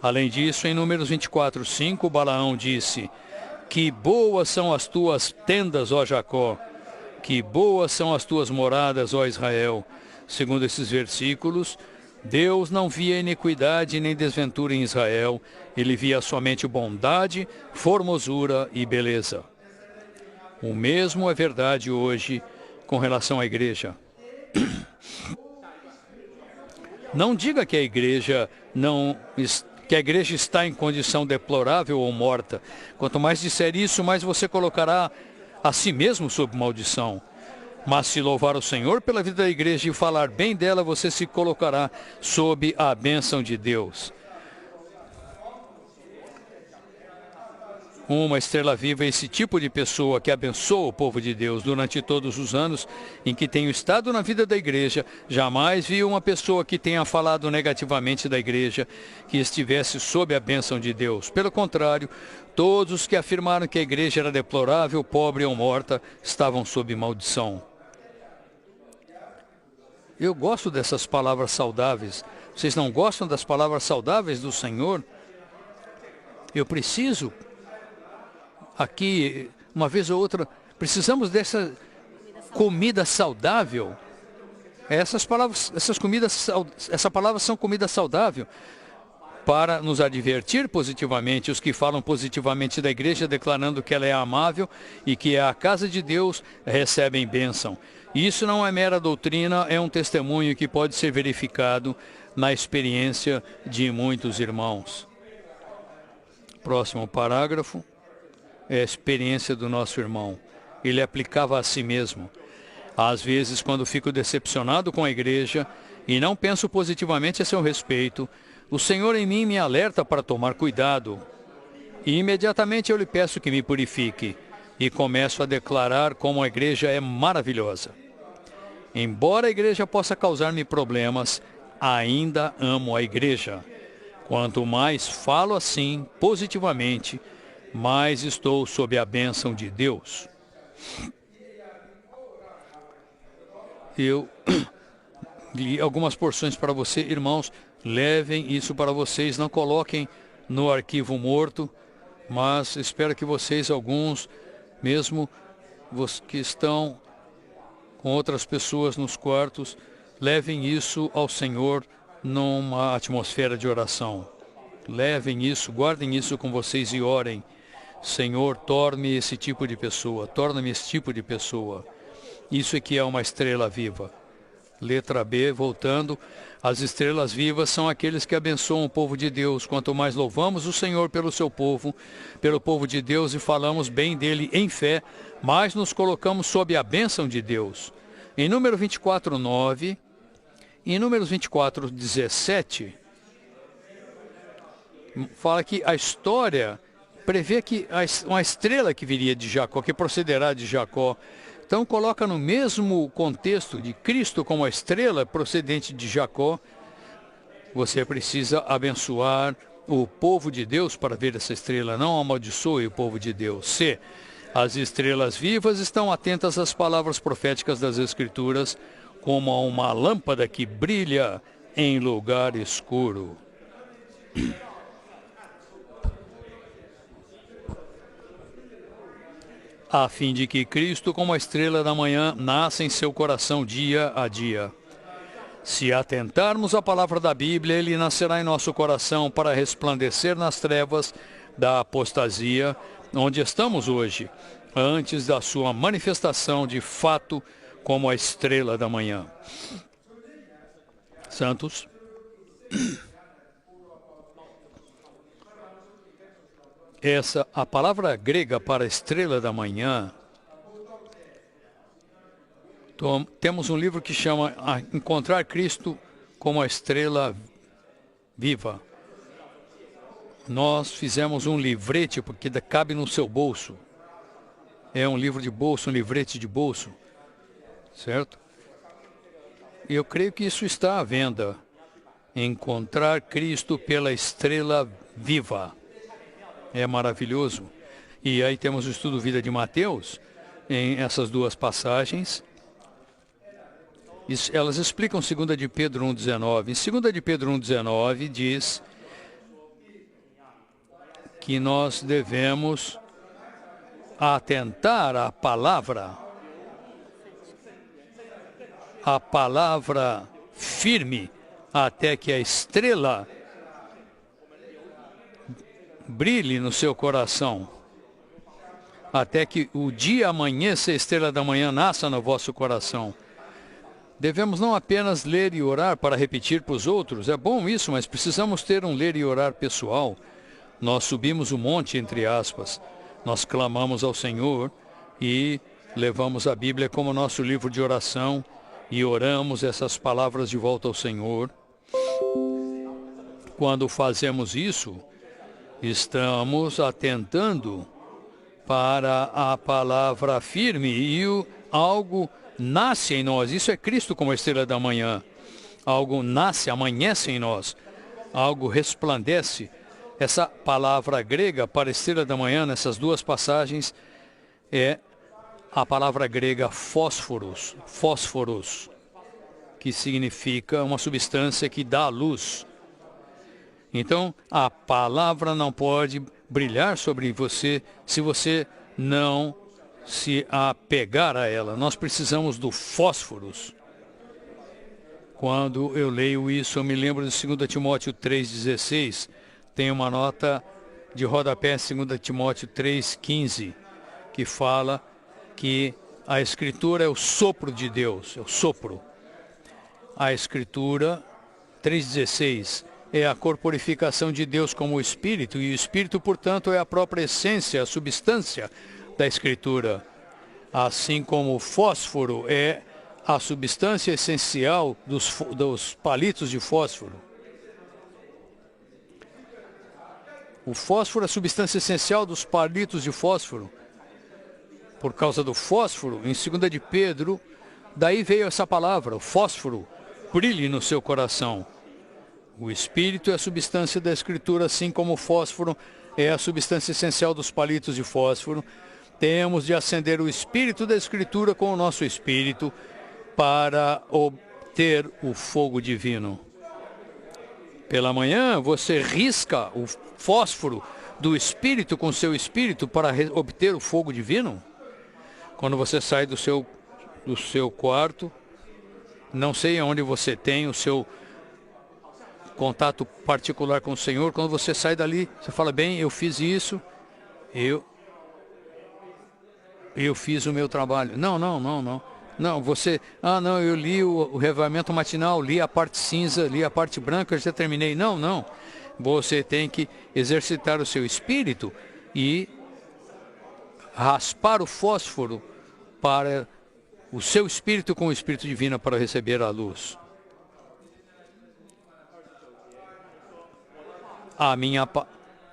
Speaker 1: Além disso, em Números 24:5, Balaão disse, que boas são as tuas tendas, ó Jacó, que boas são as tuas moradas, ó Israel. Segundo esses versículos, Deus não via iniquidade nem desventura em Israel, ele via somente bondade, formosura e beleza. O mesmo é verdade hoje com relação à igreja. Não diga que a igreja está em condição deplorável ou morta. Quanto mais disser isso, mais você colocará a si mesmo sob maldição. Mas se louvar o Senhor pela vida da igreja e falar bem dela, você se colocará sob a bênção de Deus. Uma estrela viva é esse tipo de pessoa que abençoa o povo de Deus. Durante todos os anos em que tenho estado na vida da igreja, jamais vi uma pessoa que tenha falado negativamente da igreja, que estivesse sob a bênção de Deus. Pelo contrário, todos os que afirmaram que a igreja era deplorável, pobre ou morta, estavam sob maldição. Eu gosto dessas palavras saudáveis. Vocês não gostam das palavras saudáveis do Senhor? Eu preciso, aqui, uma vez ou outra, precisamos dessa comida saudável. Essas palavras são comida saudável para nos advertir positivamente, os que falam positivamente da igreja, declarando que ela é amável e que é a casa de Deus, recebem bênção. E isso não é mera doutrina, é um testemunho que pode ser verificado na experiência de muitos irmãos. Próximo parágrafo é a experiência do nosso irmão. Ele aplicava a si mesmo. Às vezes, quando fico decepcionado com a igreja e não penso positivamente a seu respeito, o Senhor em mim me alerta para tomar cuidado. E imediatamente eu lhe peço que me purifique e começo a declarar como a igreja é maravilhosa. Embora a igreja possa causar-me problemas, ainda amo a igreja. Quanto mais falo assim, positivamente, mais estou sob a bênção de Deus. Eu li algumas porções para você, irmãos. Levem isso para vocês, não coloquem no arquivo morto, mas espero que vocês, alguns, mesmo que estão com outras pessoas nos quartos, levem isso ao Senhor numa atmosfera de oração. Levem isso, guardem isso com vocês e orem. Senhor, torne-me esse tipo de pessoa, torna-me esse tipo de pessoa. Isso é que é uma estrela viva. Letra B, voltando, as estrelas vivas são aqueles que abençoam o povo de Deus. Quanto mais louvamos o Senhor pelo seu povo, pelo povo de Deus, e falamos bem dele em fé, mais nos colocamos sob a bênção de Deus. Em Números 24:9, em Números 24:17, fala que a história prevê que uma estrela que viria de Jacó, que procederá de Jacó. Então coloca no mesmo contexto de Cristo como a estrela procedente de Jacó. Você precisa abençoar o povo de Deus para ver essa estrela, não amaldiçoe o povo de Deus. C. As estrelas vivas estão atentas às palavras proféticas das Escrituras, como a uma lâmpada que brilha em lugar escuro. A fim de que Cristo, como a estrela da manhã, nasça em seu coração dia a dia. Se atentarmos à palavra da Bíblia, ele nascerá em nosso coração para resplandecer nas trevas da apostasia, onde estamos hoje, antes da sua manifestação de fato como a estrela da manhã. Santos. A palavra grega para estrela da manhã, temos um livro que chama Encontrar Cristo como a Estrela Viva. Nós fizemos um livrete, porque cabe no seu bolso. É um livro de bolso, um livrete de bolso, certo? E eu creio que isso está à venda. Encontrar Cristo pela Estrela Viva. É maravilhoso. E aí temos o estudo Vida de Mateus, em essas duas passagens. Elas explicam 2 de Pedro 1,19. Em 2 de Pedro 1,19 diz que nós devemos atentar à palavra firme, até que a estrela brilhe no seu coração, até que o dia amanheça, a estrela da manhã nasça no vosso coração. Devemos não apenas ler e orar para repetir para os outros, é bom isso, mas precisamos ter um ler e orar pessoal. Nós subimos o monte, entre aspas, nós clamamos ao Senhor e levamos a Bíblia como nosso livro de oração e oramos essas palavras de volta ao Senhor. Quando fazemos isso, estamos atentando para a palavra firme e algo nasce em nós. Isso é Cristo como a estrela da manhã. Algo nasce, amanhece em nós. Algo resplandece. Essa palavra grega para estrela da manhã, nessas duas passagens, é a palavra grega fósforos, que significa uma substância que dá luz. Então, a palavra não pode brilhar sobre você se você não se apegar a ela. Nós precisamos do fósforos. Quando eu leio isso, eu me lembro de 2 Timóteo 3,16. Tem uma nota de rodapé, 2 Timóteo 3,15, que fala que a Escritura é o sopro de Deus, é o sopro. A Escritura 3,16 é a corporificação de Deus como o Espírito, e o Espírito, portanto, é a própria essência, a substância da Escritura. Assim como o fósforo é a substância essencial dos palitos de fósforo. O fósforo é a substância essencial dos palitos de fósforo. Por causa do fósforo, em 2 de Pedro, daí veio essa palavra, o fósforo, brilhe no seu coração. O Espírito é a substância da Escritura, assim como o fósforo é a substância essencial dos palitos de fósforo. Temos de acender o Espírito da Escritura com o nosso Espírito para obter o fogo divino. Pela manhã, você risca o fósforo do Espírito com seu Espírito para obter o fogo divino. Quando você sai do seu quarto, não sei onde você tem o seu contato particular com o Senhor, quando você sai dali, você fala, bem, eu fiz isso, eu fiz o meu trabalho. Não. Não, você, não, eu li o Revivamento Matinal, li a parte cinza, li a parte branca, já terminei. Não. Você tem que exercitar o seu espírito e raspar o fósforo para o seu espírito com o Espírito Divino para receber a luz.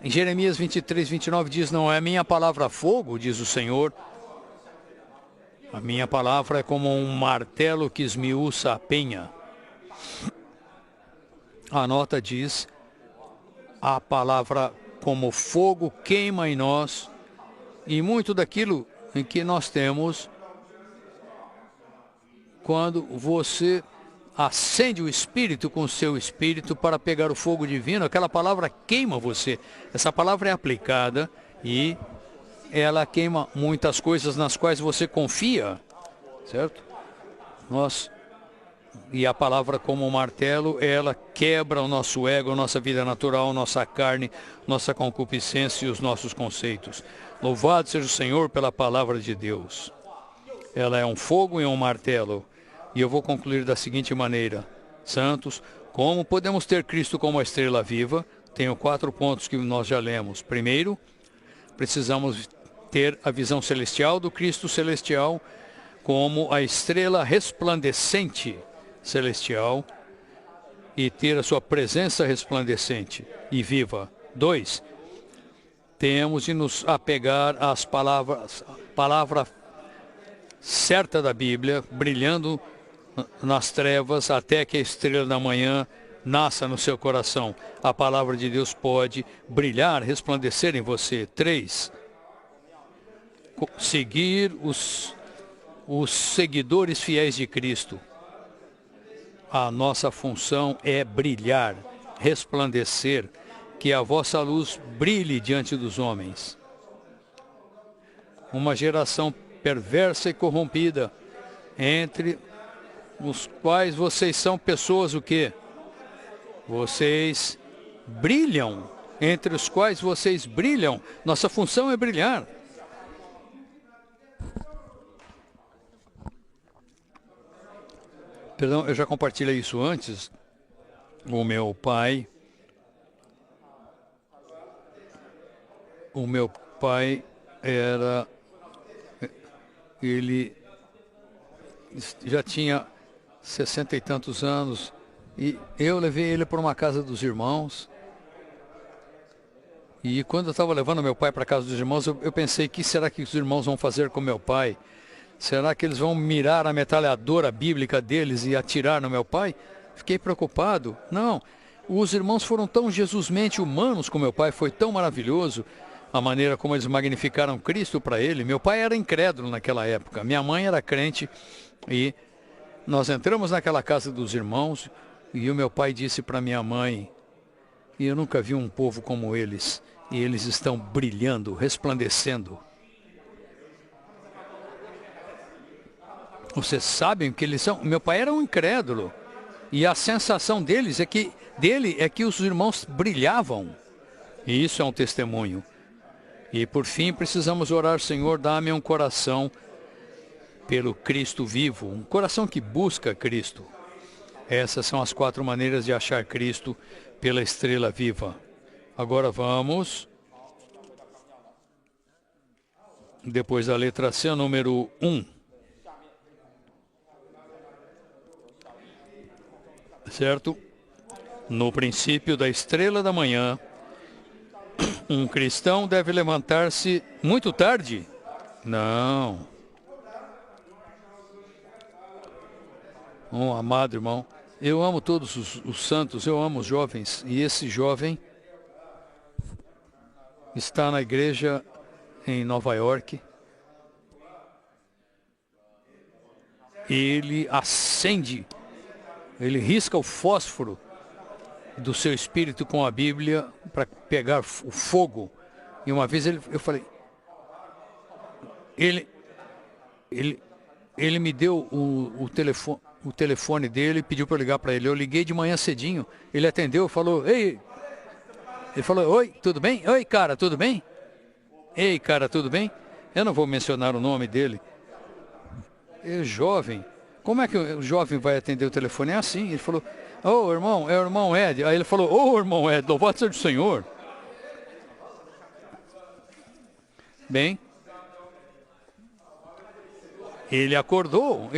Speaker 1: Em Jeremias 23:29 diz, não é a minha palavra fogo, diz o Senhor. A minha palavra é como um martelo que esmiuça a penha. A nota diz, a palavra como fogo queima em nós, e muito daquilo em que nós temos, quando você acende o Espírito com o seu Espírito para pegar o fogo divino, aquela palavra queima você. Essa palavra é aplicada e ela queima muitas coisas nas quais você confia, certo? E a palavra como um martelo, ela quebra o nosso ego, a nossa vida natural, nossa carne, nossa concupiscência e os nossos conceitos. Louvado seja o Senhor pela palavra de Deus. Ela é um fogo e um martelo. E eu vou concluir da seguinte maneira. Santos, como podemos ter Cristo como a estrela viva? Tenho 4 pontos que nós já lemos. Primeiro, precisamos ter a visão celestial do Cristo celestial como a estrela resplandecente celestial e ter a sua presença resplandecente e viva. 2, temos de nos apegar às palavra certa da Bíblia, brilhando nas trevas até que a estrela da manhã nasça no seu coração. A palavra de Deus pode brilhar, resplandecer em você. 3, seguir os seguidores fiéis de Cristo. A nossa função é brilhar, resplandecer, que a vossa luz brilhe diante dos homens. Uma geração perversa e corrompida, entre os quais vocês são pessoas o quê? Vocês brilham, entre os quais vocês brilham. Nossa função é brilhar. Perdão, eu já compartilhei isso antes. O meu pai ele já tinha 60 e tantos anos, e eu levei ele para uma casa dos irmãos, e quando eu estava levando meu pai para a casa dos irmãos, eu pensei, o que será que os irmãos vão fazer com meu pai? Será que eles vão mirar a metralhadora bíblica deles e atirar no meu pai? Fiquei preocupado. Não, os irmãos foram tão jesusmente humanos com meu pai, foi tão maravilhoso a maneira como eles magnificaram Cristo para ele. Meu pai era incrédulo naquela época, minha mãe era crente, e Nós entramos naquela casa dos irmãos e o meu pai disse para minha mãe, e eu nunca vi um povo como eles, e eles estão brilhando, resplandecendo. Vocês sabem o que eles são? Meu pai era um incrédulo, e a sensação dele é que os irmãos brilhavam, e isso é um testemunho. E por fim precisamos orar: Senhor, dá-me um coração pelo Cristo vivo, um coração que busca Cristo. Essas são as 4 maneiras de achar Cristo pela estrela viva. Agora vamos, depois da letra C, número 1. Certo? No princípio da estrela da manhã, um cristão deve levantar-se muito tarde? Não. Amado irmão, eu amo todos os santos, eu amo os jovens, e esse jovem está na igreja em Nova York. Ele acende, ele risca o fósforo do seu espírito com a Bíblia para pegar o fogo. E uma vez eu falei, ele me deu o telefone dele, pediu para eu ligar para ele. Eu liguei de manhã cedinho, ele atendeu, falou, ei, ele falou, oi, tudo bem? Oi, cara, tudo bem? Ei, cara, tudo bem? Eu não vou mencionar o nome dele. Jovem, como é que o jovem vai atender o telefone? É assim, ele falou, ô irmão, é o irmão Ed. Aí ele falou, ô irmão Ed, louvado seja o Senhor. Bem, ele acordou.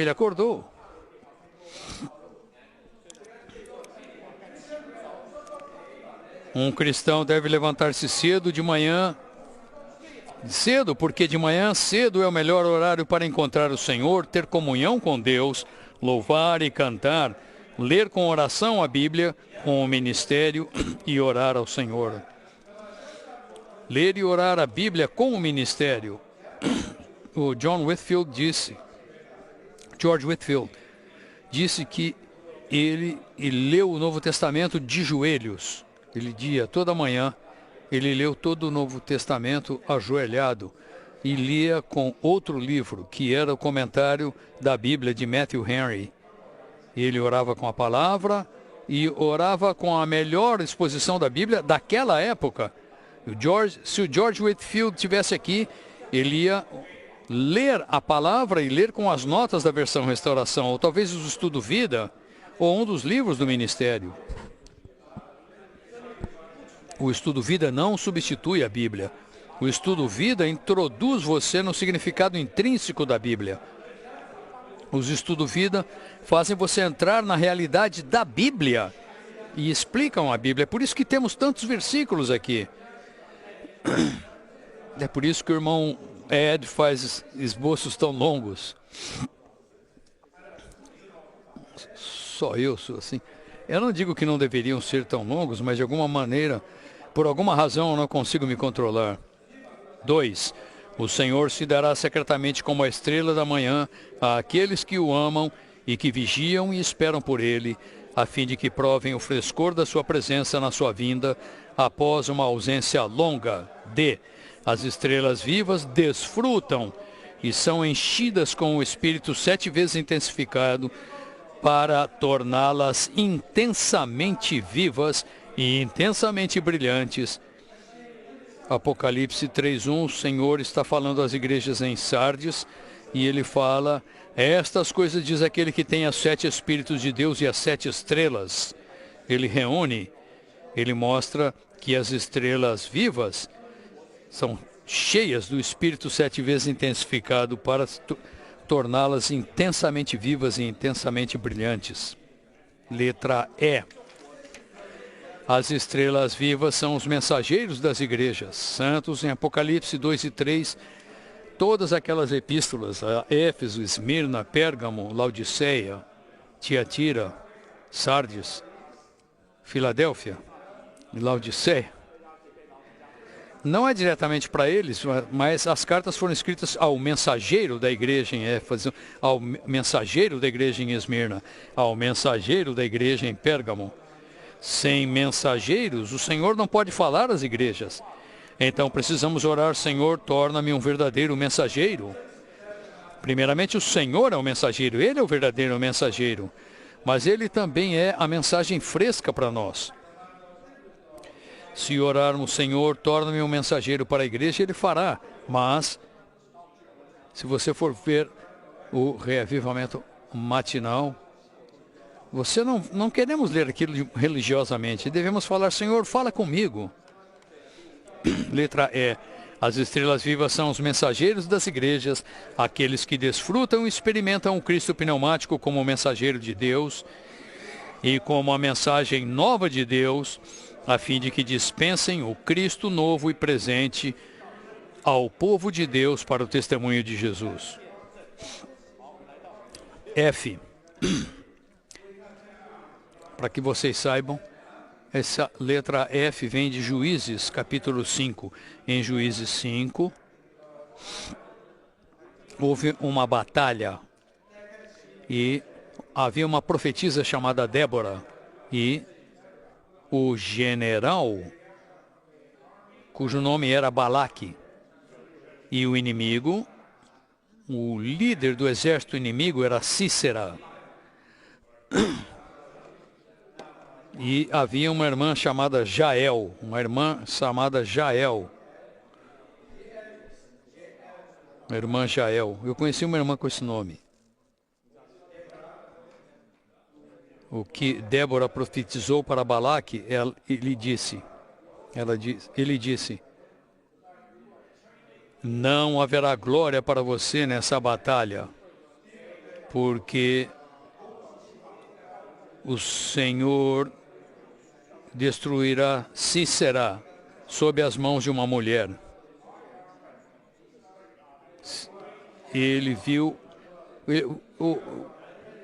Speaker 1: Um cristão deve levantar-se cedo de manhã. Cedo, porque de manhã cedo é o melhor horário para encontrar o Senhor, ter comunhão com Deus, louvar e cantar, ler com oração a Bíblia, com o ministério e orar ao Senhor. Ler e orar a Bíblia com o ministério. O George Whitefield disse que ele leu o Novo Testamento de joelhos. Ele dia, toda manhã, ele leu todo o Novo Testamento ajoelhado e lia com outro livro, que era o comentário da Bíblia de Matthew Henry. Ele orava com a palavra e orava com a melhor exposição da Bíblia daquela época. Se o George Whitefield estivesse aqui, ele ia ler a palavra e ler com as notas da versão Restauração, ou talvez o Estudo Vida, ou um dos livros do ministério. O Estudo Vida não substitui a Bíblia. O Estudo Vida introduz você no significado intrínseco da Bíblia. Os Estudo Vida fazem você entrar na realidade da Bíblia e explicam a Bíblia. É por isso que temos tantos versículos aqui. É por isso que o irmão Ed faz esboços tão longos. Só eu sou assim. Eu não digo que não deveriam ser tão longos, mas de alguma maneira, por alguma razão, eu não consigo me controlar. 2. O Senhor se dará secretamente como a estrela da manhã àqueles que o amam e que vigiam e esperam por ele, a fim de que provem o frescor da sua presença na sua vinda, após uma ausência longa. D. As estrelas vivas desfrutam e são enchidas com o Espírito 7 vezes intensificado para torná-las intensamente vivas e intensamente brilhantes. Apocalipse 3:1, o Senhor está falando às igrejas em Sardes e ele fala, estas coisas diz aquele que tem os 7 Espíritos de Deus e as 7 estrelas. Ele reúne, ele mostra que as estrelas vivas são cheias do Espírito 7 vezes intensificado para torná-las intensamente vivas e intensamente brilhantes. Letra E. As estrelas vivas são os mensageiros das igrejas santos. Em Apocalipse 2 e 3, todas aquelas epístolas, a Éfeso, Esmirna, Pérgamo, Laodiceia, Tiatira, Sardes, Filadélfia e Laodiceia, não é diretamente para eles, mas as cartas foram escritas ao mensageiro da igreja em Éfeso, ao mensageiro da igreja em Esmirna, ao mensageiro da igreja em Pérgamo. Sem mensageiros, o Senhor não pode falar às igrejas. Então precisamos orar: Senhor, torna-me um verdadeiro mensageiro. Primeiramente, o Senhor é o mensageiro, Ele é o verdadeiro mensageiro, mas Ele também é a mensagem fresca para nós. Se orarmos: Senhor, torna-me um mensageiro para a igreja, Ele fará. Mas, se você for ver o reavivamento matinal, você não queremos ler aquilo religiosamente. Devemos falar: Senhor, fala comigo. Letra E. As estrelas vivas são os mensageiros das igrejas, aqueles que desfrutam e experimentam o Cristo pneumático como mensageiro de Deus e como a mensagem nova de Deus, a fim de que dispensem o Cristo novo e presente ao povo de Deus para o testemunho de Jesus. F. Para que vocês saibam, essa letra F vem de Juízes, capítulo 5. Em Juízes 5, houve uma batalha e havia uma profetisa chamada Débora, e o general, cujo nome era Balaque, e o inimigo, o líder do exército inimigo era Cícera. E havia uma irmã chamada Jael, Uma irmã Jael. Eu conheci uma irmã com esse nome. O que Débora profetizou para Balaque, ele disse: não haverá glória para você nessa batalha, porque o Senhor destruirá Cícera sob as mãos de uma mulher. Ele viu,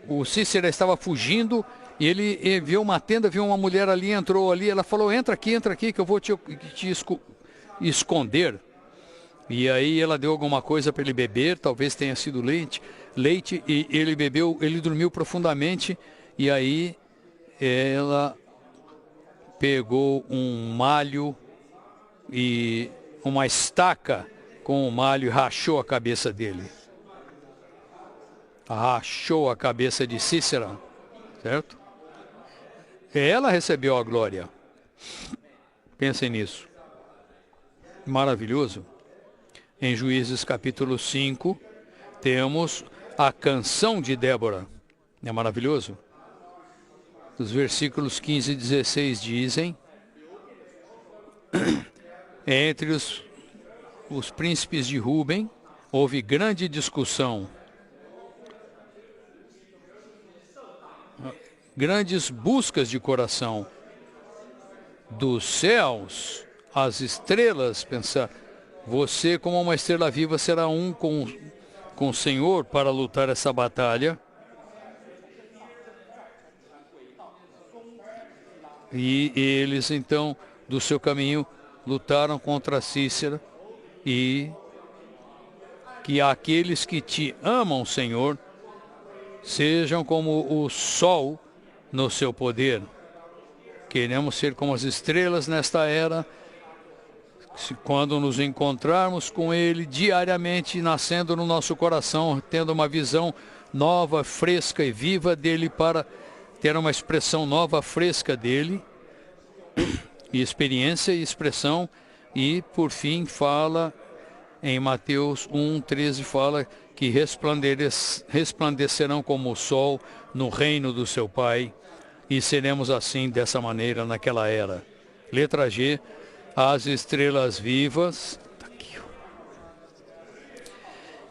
Speaker 1: o Cícera estava fugindo, e ele viu uma tenda, viu uma mulher ali, entrou ali, ela falou: entra aqui, que eu vou te esconder. E aí ela deu alguma coisa para ele beber, talvez tenha sido leite, e ele bebeu, ele dormiu profundamente, e aí ela pegou um malho e uma estaca com o malho e rachou a cabeça dele. Rachou a cabeça de Cícera, certo? Ela recebeu a glória. Pensem nisso. Maravilhoso. Em Juízes capítulo 5, temos a canção de Débora. É maravilhoso? Os versículos 15 e 16 dizem: entre os príncipes de Ruben houve grande discussão, grandes buscas de coração. Dos céus, as estrelas, pensar, você como uma estrela viva será um com o Senhor para lutar essa batalha. E eles então, do seu caminho, lutaram contra Cícera, e que aqueles que te amam, Senhor, sejam como o sol no seu poder. Queremos ser como as estrelas nesta era, quando nos encontrarmos com Ele diariamente, nascendo no nosso coração, tendo uma visão nova, fresca e viva dele, para ter uma expressão nova, fresca dele, e experiência e expressão. E por fim fala em Mateus 1:13, fala que resplandecerão como o sol no reino do seu Pai, e seremos assim, dessa maneira, naquela era. Letra G, as estrelas vivas.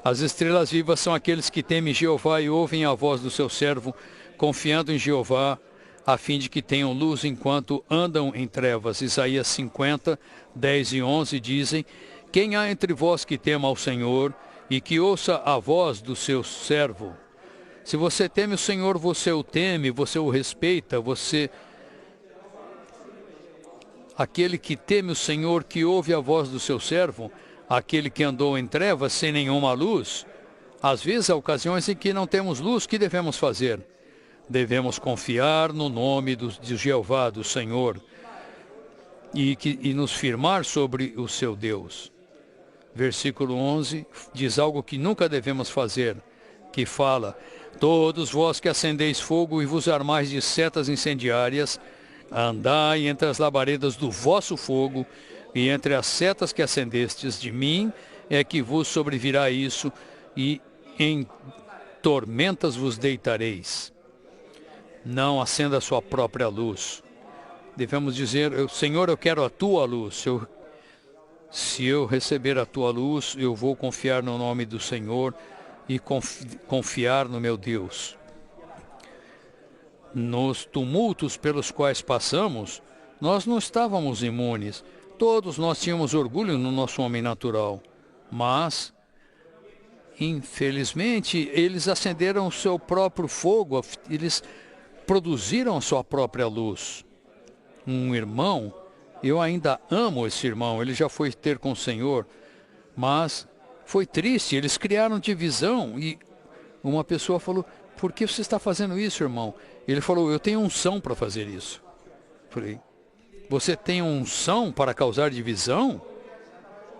Speaker 1: As estrelas vivas são aqueles que temem Jeová e ouvem a voz do seu servo, confiando em Jeová, a fim de que tenham luz enquanto andam em trevas. Isaías 50, 10 e 11 dizem: quem há entre vós que tema ao Senhor e que ouça a voz do seu servo? Se você teme o Senhor, você o teme, você o respeita, você aquele que teme o Senhor, que ouve a voz do seu servo, aquele que andou em trevas sem nenhuma luz. Às vezes, há ocasiões em que não temos luz, o que devemos fazer? Devemos confiar no nome de Jeová, do Senhor, e nos firmar sobre o seu Deus. Versículo 11 diz algo que nunca devemos fazer, que fala: todos vós que acendeis fogo e vos armais de setas incendiárias, andai entre as labaredas do vosso fogo, e entre as setas que acendestes de mim, é que vos sobrevirá isso, e em tormentas vos deitareis. Não acenda a sua própria luz. Devemos dizer: Senhor, eu quero a tua luz. Se eu receber a tua luz, eu vou confiar no nome do Senhor e confiar no meu Deus. Nos tumultos pelos quais passamos, nós não estávamos imunes. Todos nós tínhamos orgulho no nosso homem natural. Mas, infelizmente, eles acenderam o seu próprio fogo, eles produziram a sua própria luz. Um irmão, eu ainda amo esse irmão, ele já foi ter com o Senhor, mas foi triste, eles criaram divisão e uma pessoa falou: por que você está fazendo isso, irmão? Ele falou: eu tenho unção para fazer isso. Falei: você tem unção para causar divisão?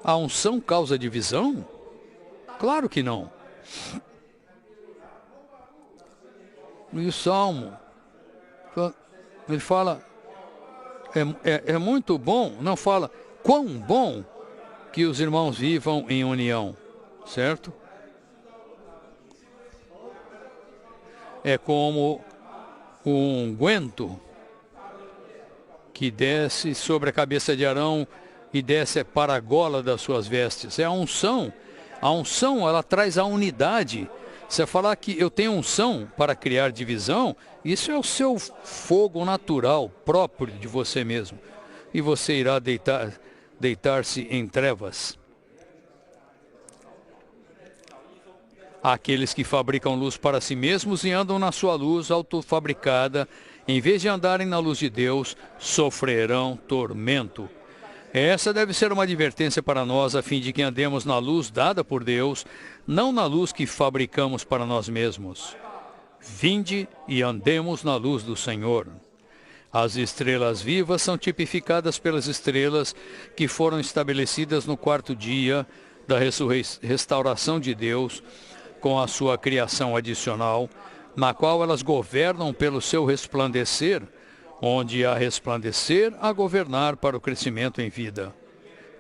Speaker 1: A unção causa divisão? Claro que não. E o Salmo, ele fala, é muito bom, não fala quão bom que os irmãos vivam em união, certo? É como um unguento que desce sobre a cabeça de Arão e desce para a gola das suas vestes. É a unção. A unção, ela traz a unidade. Você falar que eu tenho unção para criar divisão, isso é o seu fogo natural, próprio de você mesmo. E você irá deitar-se em trevas. Aqueles que fabricam luz para si mesmos e andam na sua luz autofabricada, em vez de andarem na luz de Deus, sofrerão tormento. Essa deve ser uma advertência para nós, a fim de que andemos na luz dada por Deus, não na luz que fabricamos para nós mesmos. Vinde e andemos na luz do Senhor. As estrelas vivas são tipificadas pelas estrelas que foram estabelecidas no quarto dia da restauração de Deus, com a sua criação adicional, na qual elas governam pelo seu resplandecer, onde há resplandecer a governar para o crescimento em vida.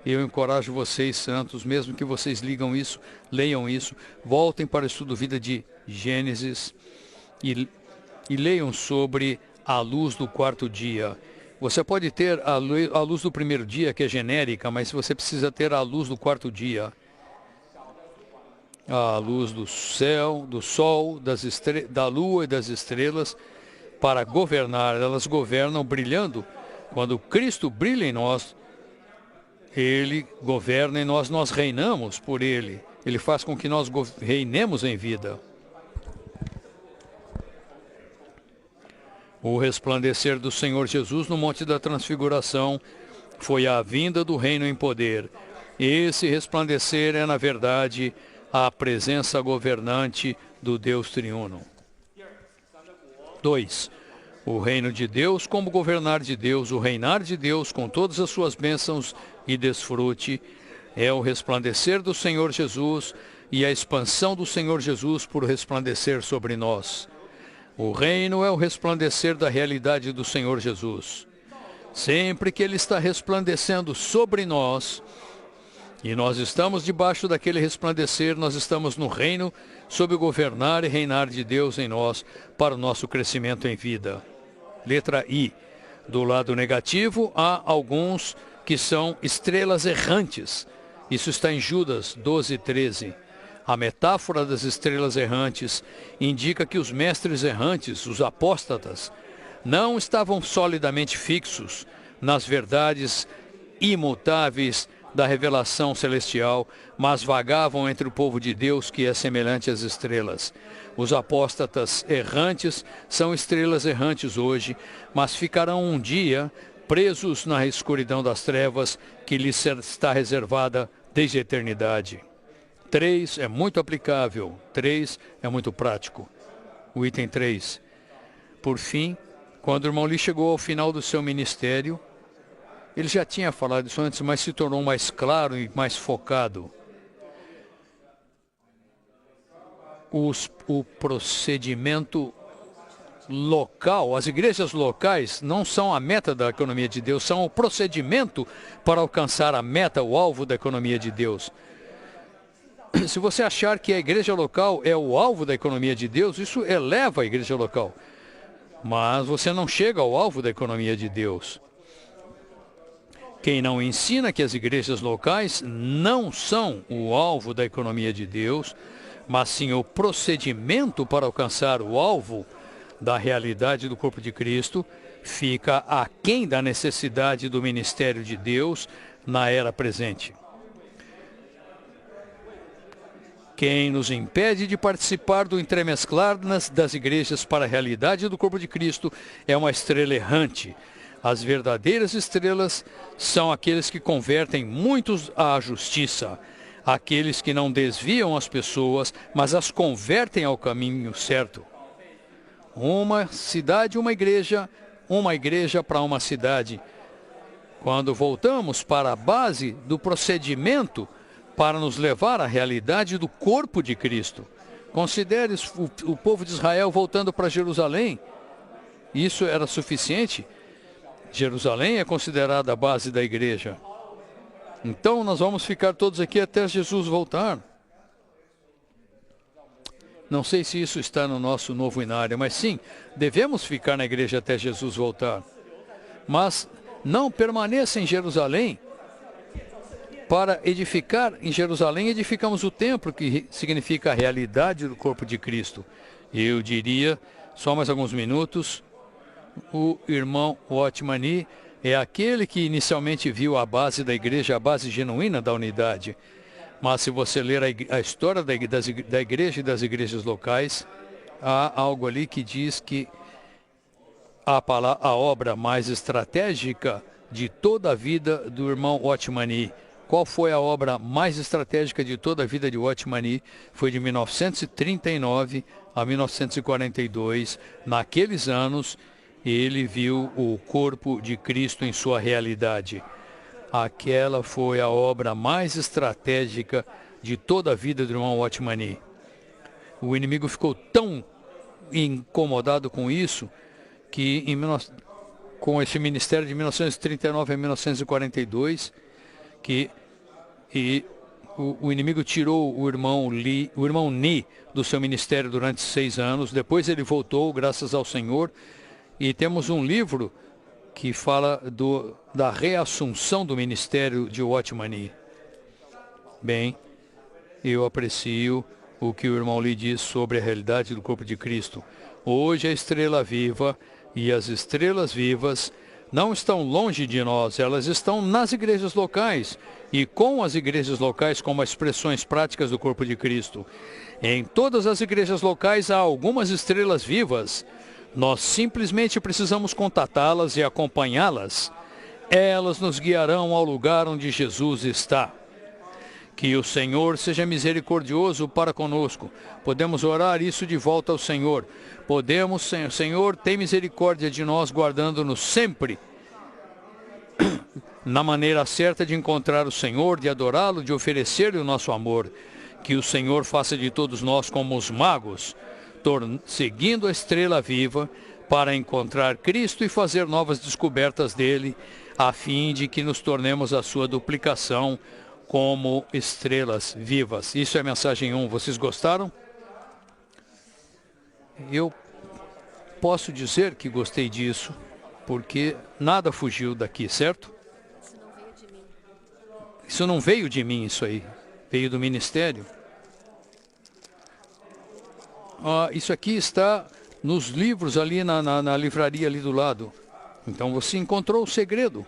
Speaker 1: Eu encorajo vocês, santos, mesmo que vocês leiam isso, voltem para o estudo Vida de Gênesis e leiam sobre a luz do quarto dia. Você pode ter a luz do primeiro dia, que é genérica, mas você precisa ter a luz do quarto dia. A luz do céu, do sol, da lua e das estrelas, para governar. Elas governam brilhando. Quando Cristo brilha em nós, Ele governa em nós, nós reinamos por Ele. Ele faz com que nós reinemos em vida. O resplandecer do Senhor Jesus no Monte da Transfiguração foi a vinda do reino em poder. Esse resplandecer é, na verdade, a presença governante do Deus triuno. 2. O reino de Deus como governar de Deus, o reinar de Deus com todas as suas bênçãos e desfrute, é o resplandecer do Senhor Jesus e a expansão do Senhor Jesus por resplandecer sobre nós. O reino é o resplandecer da realidade do Senhor Jesus. Sempre que Ele está resplandecendo sobre nós, e nós estamos debaixo daquele resplandecer, nós estamos no reino, sob o governar e reinar de Deus em nós, para o nosso crescimento em vida. Letra I. Do lado negativo, há alguns que são estrelas errantes. Isso está em Judas 12:13. A metáfora das estrelas errantes indica que os mestres errantes, os apóstatas, não estavam solidamente fixos nas verdades imutáveis da revelação celestial, mas vagavam entre o povo de Deus, que é semelhante às estrelas. Os apóstatas errantes são estrelas errantes hoje, mas ficarão um dia presos na escuridão das trevas que lhes está reservada desde a eternidade. 3 é muito aplicável, 3 é muito prático. O item 3. Por fim, quando o irmão Lee chegou ao final do seu ministério, ele já tinha falado isso antes, mas se tornou mais claro e mais focado. O procedimento local, as igrejas locais não são a meta da economia de Deus, são o procedimento para alcançar a meta, o alvo da economia de Deus. Se você achar que a igreja local é o alvo da economia de Deus, isso eleva a igreja local. Mas você não chega ao alvo da economia de Deus. Quem não ensina que as igrejas locais não são o alvo da economia de Deus, mas sim o procedimento para alcançar o alvo da realidade do corpo de Cristo, fica aquém da necessidade do ministério de Deus na era presente. Quem nos impede de participar do entremesclar das igrejas para a realidade do corpo de Cristo é uma estrela errante. As verdadeiras estrelas são aqueles que convertem muitos à justiça, aqueles que não desviam as pessoas, mas as convertem ao caminho certo. Uma cidade, uma igreja para uma cidade. Quando voltamos para a base do procedimento para nos levar à realidade do corpo de Cristo. Considere o povo de Israel voltando para Jerusalém. Isso era suficiente? Jerusalém é considerada a base da igreja. Então nós vamos ficar todos aqui até Jesus voltar. Não sei se isso está no nosso novo inário, mas sim, devemos ficar na igreja até Jesus voltar. Mas não permaneça em Jerusalém. Para edificar em Jerusalém, edificamos o templo, que significa a realidade do corpo de Cristo. Eu diria, só mais alguns minutos, o irmão Watmani é aquele que inicialmente viu a base da igreja, a base genuína da unidade. Mas se você ler a história da igreja e das igrejas locais, há algo ali que diz que a obra mais estratégica de toda a vida do irmão Watmani. Qual foi a obra mais estratégica de toda a vida de Watmani? Foi de 1939 a 1942. Naqueles anos, ele viu o corpo de Cristo em sua realidade. Aquela foi a obra mais estratégica de toda a vida do irmão Watmani. O inimigo ficou tão incomodado com isso que com esse ministério de 1939 a 1942, o inimigo tirou o irmão Ni do seu ministério durante 6 anos. Depois ele voltou, graças ao Senhor. E temos um livro que fala da reassunção do ministério de Watmani. Bem, eu aprecio o que o irmão Lee diz sobre a realidade do corpo de Cristo. Hoje a estrela viva e as estrelas vivas não estão longe de nós, elas estão nas igrejas locais e com as igrejas locais como expressões práticas do corpo de Cristo. Em todas as igrejas locais há algumas estrelas vivas. Nós simplesmente precisamos contatá-las e acompanhá-las. Elas nos guiarão ao lugar onde Jesus está. Que o Senhor seja misericordioso para conosco. Podemos orar isso de volta ao Senhor. Senhor, tem misericórdia de nós, guardando-nos sempre na maneira certa de encontrar o Senhor, de adorá-lo, de oferecer-lhe o nosso amor. Que o Senhor faça de todos nós como os magos, seguindo a estrela viva para encontrar Cristo e fazer novas descobertas dele, a fim de que nos tornemos a sua duplicação como estrelas vivas. Isso é a mensagem 1. Vocês gostaram? Eu posso dizer que gostei disso, porque nada fugiu daqui, certo? Isso não veio de mim, isso aí. Veio do ministério. Isso aqui está nos livros ali na livraria ali do lado. Então você encontrou o segredo.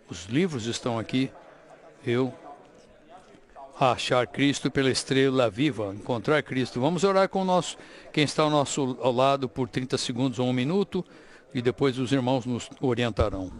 Speaker 1: Os livros estão aqui. Achar Cristo pela estrela viva, encontrar Cristo. Vamos orar com quem está ao lado por 30 segundos ou 1 minuto. e depois os irmãos nos orientarão.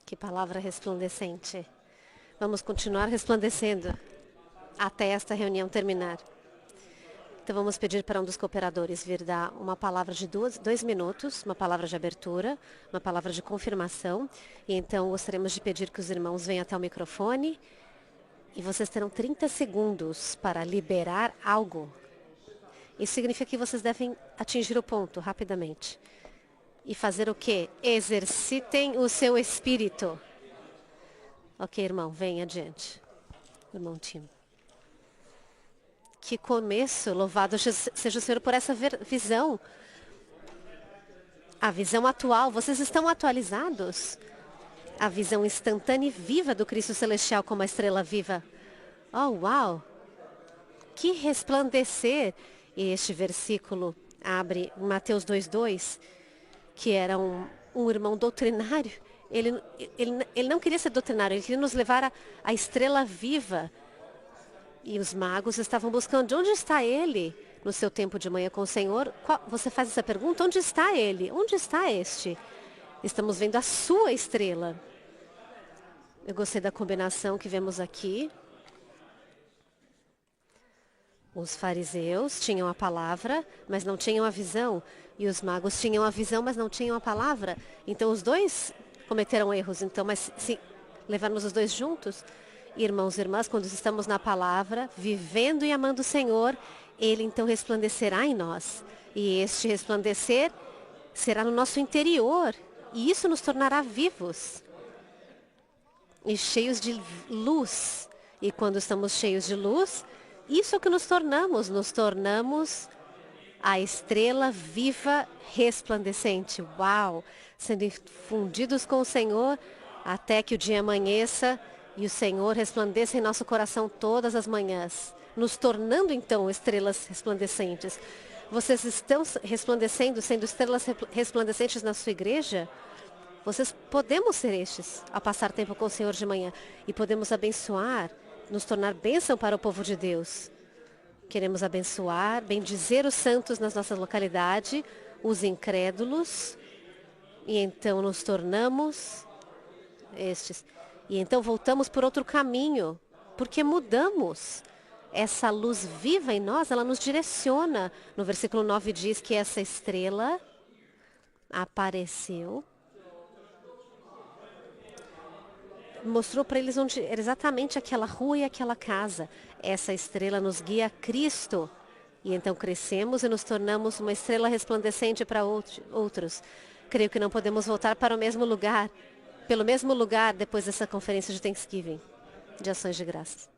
Speaker 2: Que palavra resplandecente. Vamos continuar resplandecendo até esta reunião terminar. Então vamos pedir para um dos cooperadores vir dar uma palavra de 2 minutos, uma palavra de abertura, uma palavra de confirmação. E então gostaríamos de pedir que os irmãos venham até o microfone. E vocês terão 30 segundos para liberar algo. Isso significa que vocês devem atingir o ponto rapidamente. E fazer o quê? Exercitem o seu espírito. Ok, irmão, vem adiante. Irmão Tim. Que começo, louvado seja o Senhor por essa visão. A visão atual, vocês estão atualizados? A visão instantânea e viva do Cristo Celestial como a estrela viva. Oh, uau! Que resplandecer! E este versículo abre em Mateus 2:2, que era um irmão doutrinário. Ele não queria ser doutrinário, ele queria nos levar à estrela viva. E os magos estavam buscando, onde está ele? No seu tempo de manhã com o Senhor, você faz essa pergunta, onde está ele? Onde está este? Estamos vendo a sua estrela. Eu gostei da combinação que vemos aqui. Os fariseus tinham a palavra, mas não tinham a visão. E os magos tinham a visão, mas não tinham a palavra. Então os dois cometeram erros. Então, mas se levarmos os dois juntos, irmãos e irmãs, quando estamos na palavra, vivendo e amando o Senhor, Ele então resplandecerá em nós. E este resplandecer será no nosso interior. E isso nos tornará vivos e cheios de luz. E quando estamos cheios de luz, isso é o que nos tornamos a estrela viva resplandecente. Uau! Sendo fundidos com o Senhor até que o dia amanheça e o Senhor resplandeça em nosso coração todas as manhãs, nos tornando então estrelas resplandecentes. Vocês estão resplandecendo, sendo estrelas resplandecentes na sua igreja? Vocês podemos ser estes ao passar tempo com o Senhor de manhã e podemos abençoar, nos tornar bênção para o povo de Deus. Queremos abençoar, bendizer os santos na nossa localidade, os incrédulos, e então nos tornamos estes. E então voltamos por outro caminho, porque mudamos. Essa luz viva em nós, ela nos direciona. No versículo 9 diz que essa estrela apareceu, mostrou para eles onde era exatamente aquela rua e aquela casa. Essa estrela nos guia a Cristo. E então crescemos e nos tornamos uma estrela resplandecente para outros. Creio que não podemos voltar para o mesmo lugar, pelo mesmo lugar depois dessa conferência de Thanksgiving, de ações de graças.